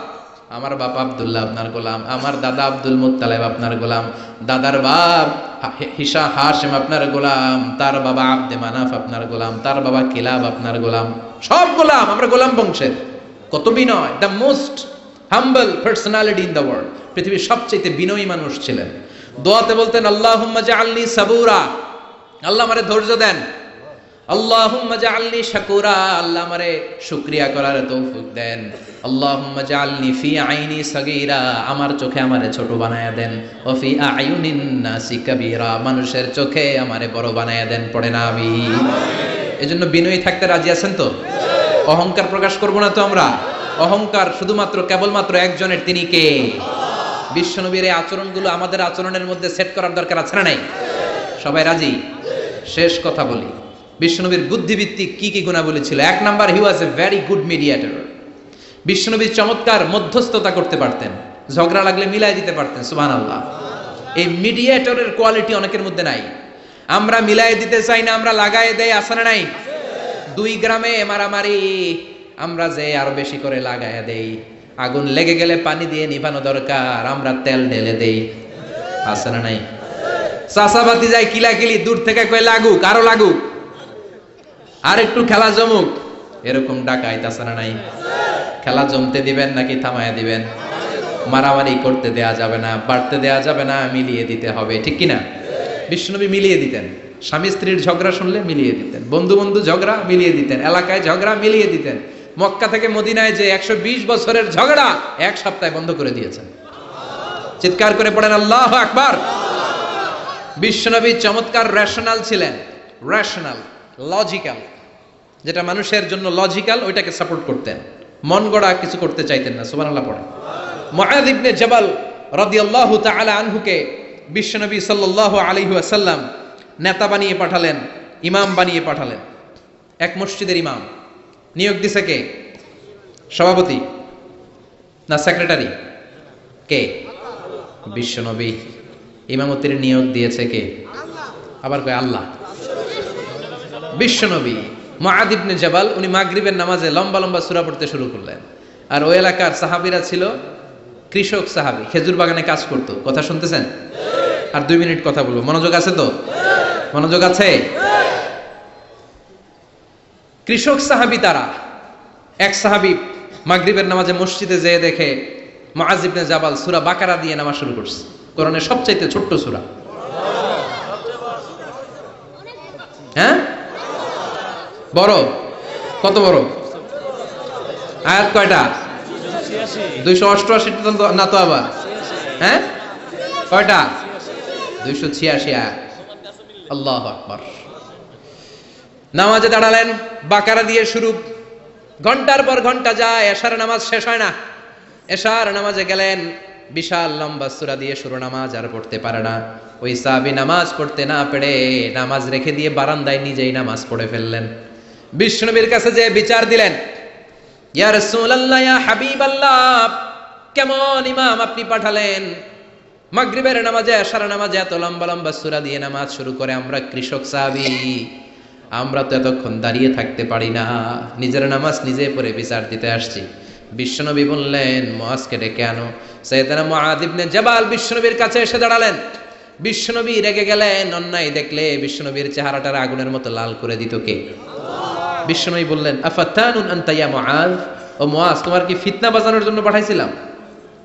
আমার বাপ আব্দুল্লাহ আপনার গোলাম, আমার দাদা আব্দুল মুত্তালিব আপনার গোলাম, দাদার বাপ হাশিম আপনার গোলাম, তার বাবা আব্দে মানাফ আপনার গোলাম, তার বাবা কিলাব আপনার গোলাম। সব গোলাম, আমরা গোলাম বংশের। কত বিনয়! The most humble personality in the world. পৃথিবীর সবচেয়ে বিনয়ী মানুষ ছিলেন। দোয়াতে বলতেন, আল্লাহুম্মা জাআলনি সাবুরা। আল্লাহ আমারে ধৈর্য দেন। আল্লাহুম্মা জাআলনি শাকুরা। আল্লাহ আমারে শুকরিয়া করার তৌফিক দেন। আল্লাহুম্মা জাআলনি ফি আইনি সাগীরা। আমার চোখে আমারে ছোট বানায়া দেন। ওয়া ফি আয়ুনিন নাসি কাবীরা। মানুষের চোখে আমারে বড় বানায়া দেন। পড়ে না আমিন। এজন্য বিনয়ী থাকতে রাজি আছেন তো? অহংকার প্রকাশ করব না তো আমরা? অহংকার শুধুমাত্র কেবলমাত্র একজনের, তিনি কে? বিশ্বনবীর এই আচরণগুলো আমাদের আচরণের মধ্যে সেট করার দরকার আছে না নাই? সবাই রাজি? শেষ কথা বলি, বিশ্বনবীর বুদ্ধিভিত্তিক কি কি গুণাবলী ছিল। এক number, he was a very good mediator. বিশ্বনবী চমৎকার মধ্যস্থতা করতে পারতেন, ঝগড়া লাগলে মিলাই দিতে পারতেন। সুবহানাল্লাহ। এই মিডিয়েটরের কোয়ালিটি অনেকের মধ্যে নাই। আমরা মিলাই দিতে চাই না, আমরা লাগাই দেই, আছে না নাই? দুই গ্রামে মারামারি, আমরা যে আরো বেশি করে লাগাইয়া দেই। আগুন লেগে গেলে পানি দিয়ে নিভানো দরকার, আমরা তেল ঢেলে দেই, আছে না নাই? চাষাবাতি যায় কিলাকিলি, দূর থেকে কয়ে লাগুক, আরো লাগুক, আর একটু খেলা জমুক, এরকম ডাকাইত আছে না নাই? খেলা জমতে দিবেন নাকি থামায়া দিবেন? মারামারি করতে দেয়া যাবে না, বাড়তে দেয়া যাবে না, মিলিয়ে দিতে হবে, ঠিক কিনা? বিশ্বনবী মিলিয়ে দিতেন। স্বামী স্ত্রীর ঝগড়া শুনলে মিলিয়ে দিতেন, বন্ধু বন্ধু ঝগড়া মিলিয়ে দিতেন, এলাকায় ঝগড়া মিলিয়ে দিতেন। মক্কা থেকে মদিনায় যে 120 বছরের ঝগড়া এক সপ্তাহে বন্ধ করে দিয়েছেন। চিৎকার করে পড়েন আল্লাহু আকবার। বিশ্বনবী চমৎকার রেশনাল ছিলেন। রেশনাল, লজিক্যাল, যেটা মানুষের জন্য লজিক্যাল ওইটাকে সাপোর্ট করতেন। মন গড়া কিছু করতে চাইতেন না। সুবহানাল্লাহ পড়েন। মুআয ইবনে জাবাল রাদিয়াল্লাহু তাআলা আনহুকে বিশ্বনবী সাল্লাল্লাহু আলাইহি ওয়াসাল্লাম নেতা বানিয়ে পাঠালেন, ইমাম বানিয়ে পাঠালেন। এক মসজিদের ইমাম। নিয়োগ দিছে কে? সভাপতি না সেক্রেটারি? কে? বিশ্বনবী। ইমামতির নিয়োগ দিয়েছে কে? আবার কয় আল্লাহ। বিশ্বনবী। মুআয ইবনে জাবাল উনি মাগরিবের নামাজে লম্বা লম্বা সূরা পড়তে শুরু করলেন। আর ওই এলাকার সাহাবীরা ছিল কৃষক সাহাবী, খেজুর বাগানে কাজ করত। কথা শুনতেছেন? আর 2 মিনিট কথা বলবো, মনোযোগ আছে তো? মনোযোগ আছে? কৃষক সাহাবী তারা। এক সাহাবী মাগরিবের নামাজে মসজিদে যেয়ে দেখে মুআয ইবনে জাবাল সূরা বাকারা দিয়ে নামাজ শুরু করছে। কোরআনের সবচাইতে ছোট্ট সূরা। হ্যাঁ, বড়? কত বড়? আয়াত কয়টা? 288 না তো আবার? হ্যাঁ, কয়টা? 286 আয়াত। আল্লাহু আকবার। নামাজে দাঁড়ালেন, বাকারা দিয়ে শুরু। ঘন্টার পর ঘন্টা যায়, এশার নামাজ শেষ হয় না। এশার নামাজে গেলেন, বিশাল লম্বা সূরা দিয়ে শুরু নামাজ, আর পড়তে পারে না। ওই সাহাবী নামাজ পড়তে না পেরে নামাজ রেখে দিয়ে বারান্দায় নিজেই নামাজ পড়ে ফেললেন। বিশ্বনবীর কাছে যে বিচার দিলেন, ইয়া রাসূলুল্লাহ, ইয়া হাবিবাল্লাহ, কেমন ইমাম আপনি পাঠালেন? মাগরিবের নামাজে, এশার নামাজে এত লম্বা লম্বা সূরা দিয়ে নামাজ শুরু করে। আমরা কৃষক সাহাবী, আমরা তো এতক্ষণ দাঁড়িয়ে থাকতে পারি না, নিজের নামাজ নিজে পড়ে বিচার দিতে আসছি। বিশ্বনবী বললেন, মুআজকে ডেকে আনো। সাইয়েদনা মুআয ইবনে জাবাল বিশ্বনবীর কাছে এসে দাঁড়ালেন। বিশ্বনবী রেগে গেলেন, অন্যায় দেখলে বিশ্বনবীর চেহারাটার আগুনের মতো লাল করে দিত কে? বিশ্বনবী বললেন, আফাতানুন আনতা ইয়া মুআয, ও মুআয, তোমার কি ফিতনা বাজানোর জন্য পাঠাইছিলাম?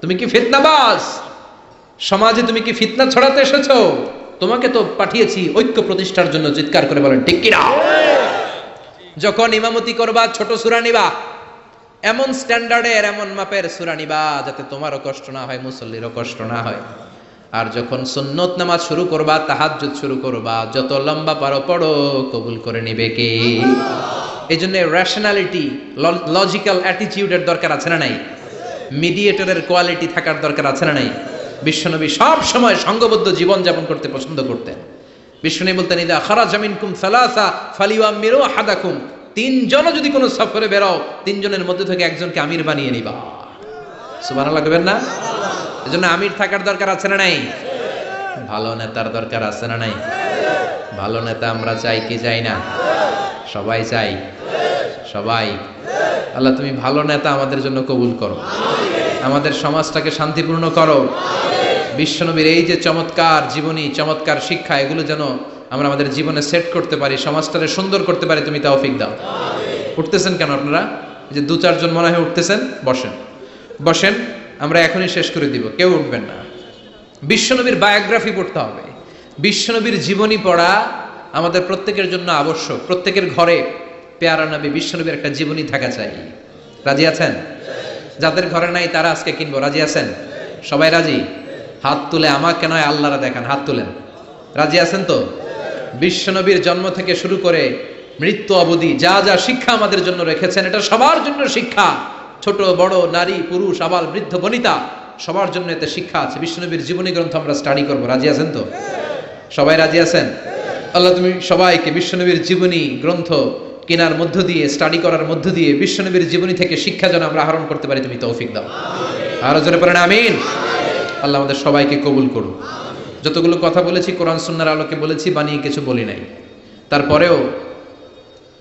তুমি কি ফিতনাবাজ? সমাজে তুমি কি ফিতনা ছড়াতে এসেছো? তোমাকে তো পাঠিয়েছি ঐক্য প্রতিষ্ঠার জন্য। চিৎকার করে বলেন ঠিক কিনা? যখন ইমামতি করবা ছোট সূরা নিবা, এমন স্ট্যান্ডার্ডের এমন মাপের সূরা নিবা যাতে তোমারও কষ্ট না হয়, মুসল্লিরও কষ্ট না হয়। আর যখন সুন্নত নামাজ শুরু করবা, তাহাজ্জুদ শুরু করবা, যত লম্বা পারো পড়ো, কবুল করে নিবে কে? এই জন্য রেশনালিটি, লজিক্যাল অ্যাটিটিউডের দরকার আছে না নাই? মিডিয়েটরের কোয়ালিটি থাকার দরকার আছে না নাই? বিশ্বনবী সব সময় সংঘবদ্ধ জীবন যাপন করতে পছন্দ করতেন। বিশ্বনবী বলতেন, ইদা খারাজা মিনকুম সালাসা ফালিউআমিরু আহাদাকুম, তিনজনও যদি কোনো সফরে বেরো, তিনজনের মধ্যে থেকে একজনকে আমির বানিয়ে নিবা। সুবহানাল্লাহ কইবেন না? এজন্য আমির থাকার দরকার আছে না নাই? ভালো নেতার দরকার আছে না নাই? ভালো নেতা আমরা চাই কি চাই না? সবাই চাই, সবাই। আল্লাহ তুমি ভালো নেতা আমাদের জন্য কবুল করো, আমাদের সমাজটাকে শান্তিপূর্ণ করো। বিশ্বনবীর এই যে চমৎকার জীবনী, চমৎকার শিক্ষা, এগুলো যেন আমরা আমাদের জীবনে সেট করতে পারি, সমাজটাকে সুন্দর করতে পারি। তুমি তৌফিক দাও। উঠতেছেন কেন আপনারা? যে দু চারজন মনে হয় উঠতেছেন, বসেন বসেন, আমরা এখনই শেষ করে দিব, কেউ উঠবেন না। বিশ্বনবীর বায়োগ্রাফি পড়তে হবে, বিশ্বনবীর জীবনী পড়া আমাদের প্রত্যেকের জন্য আবশ্যক। প্রত্যেকের ঘরে পেয়ারা নবী বিশ্বনবীর একটা জীবনী থাকা চাই। রাজি আছেন? যাদের ঘরে নাই তারা আজকে কিনবো। রাজি আছেন? সবাই রাজি? হাত তুলে, আমাকে নয় আল্লাহরা দেখান, হাত তুলেন। রাজি আছেন তো? বিশ্বনবীর জন্ম থেকে শুরু করে মৃত্যু অবধি যা যা শিক্ষা আমাদের জন্য রেখেছেন, এটা সবার জন্য শিক্ষা। ছোট বড়, নারী পুরুষ, আবাল বৃদ্ধ বনিতা, সবার জন্য এতে শিক্ষা আছে। বিশ্বনবীর জীবনী গ্রন্থ আমরা স্টাডি করব। রাজি আছেন তো? সবাই রাজি আছেন? আল্লাহ তুমি সবাইকে বিশ্বনবীর জীবনী গ্রন্থ কেনার মধ্য দিয়ে, স্টাডি করার মধ্য দিয়ে বিশ্বনবীর জীবনী থেকে শিক্ষা যেন আমরা আহরণ করতে পারি, তুমি তৌফিক দাও। আরো জোরে পড়েন আমিন। আল্লাহ আমাদের সবাইকে কবুল করুন। যতগুলো কথা বলেছি কোরআন সুন্নাহর আলোকে বলেছি, বানিয়ে কিছু বলি নাই। তারপরেও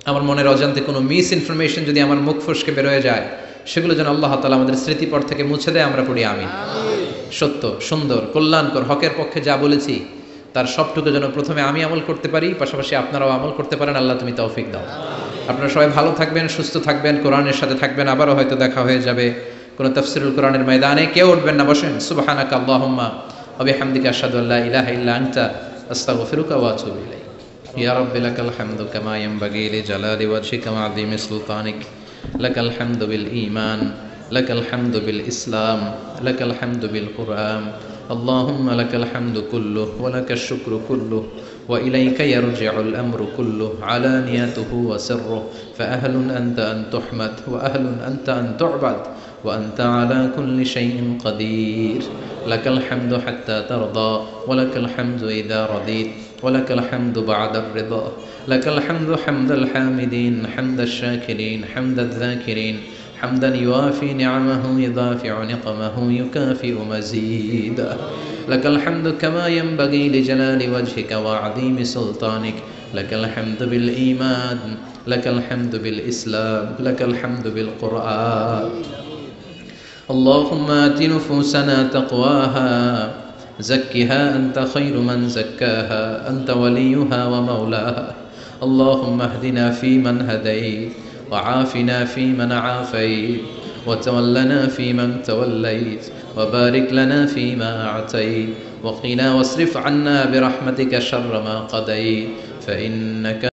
আমার মনের অজান্তে কোনো মিস ইনফরমেশন যদি আমার মুখ ফসকে বের হয়ে যায়, সেগুলো যেন আল্লাহ তাআলা আমাদের স্মৃতিপট থেকে মুছে দেয়। আমরা পড়ি আমিন। সত্য, সুন্দর, কল্যাণকর, হকের পক্ষে যা বলেছি তার সবটুকু যেন প্রথমে আমি আমল করতে পারি, পাশাপাশি আপনারাও আমল করতে পারেন। আল্লাহ তুমি তৌফিক দাও। আপনারা সবাই ভালো থাকবেন, সুস্থ থাকবেন, কোরআনের সাথে থাকবেন। আবারও হয়তো দেখা হয়ে যাবে কোনো তাফসীরুল কোরআনের ময়দানে। কেউ উঠবেন না, বসেন। সুবহানাকা আল্লাহুম্মা ওয়া বিহামদিকা আশহাদু আল্লা ইলাহা ইল্লা আনতা আস্তাগফিরুকা ওয়া আতুবু ইলাইক। ইয়া রাব্বি লাকাল হামদু কামা ইয়ানবাগি লিজালালি ওয়াজহিকা ওয়া আযীমি সুলতানিক। লাকাল হামদু বিল ঈমান, লাকাল হামদু বিল ইসলাম, লাকাল হামদু বিল কুরআন। اللهم لك الحمد كله ولك الشكر كله وإليك يرجع الأمر كله علانيته وسره فأهل أنت أن تحمد وأهل أنت أن تعبد وأنت على كل شيء قدير. لك الحمد حتى ترضى ولك الحمد إذا رضيت ولك الحمد بعد الرضا. لك الحمد حمد الحامدين حمد الشاكرين حمد الذاكرين حمدا يوافي نعمه يضافع نقمه يكافئ مزيدا. لك الحمد كما ينبغي لجلال وجهك وعظيم سلطانك. لك الحمد بالإيمان، لك الحمد بالإسلام، لك الحمد بالقرآن. اللهم آت نفوسنا تقواها زكها أنت خير من زكاها أنت وليها ومولاها. اللهم اهدنا فيمن هديت وعافنا فيمن عافيت وتولنا فيمن توليت وبارك لنا فيما أعطيت وقنا واصرف عنا برحمتك شر ما قضيت فإنك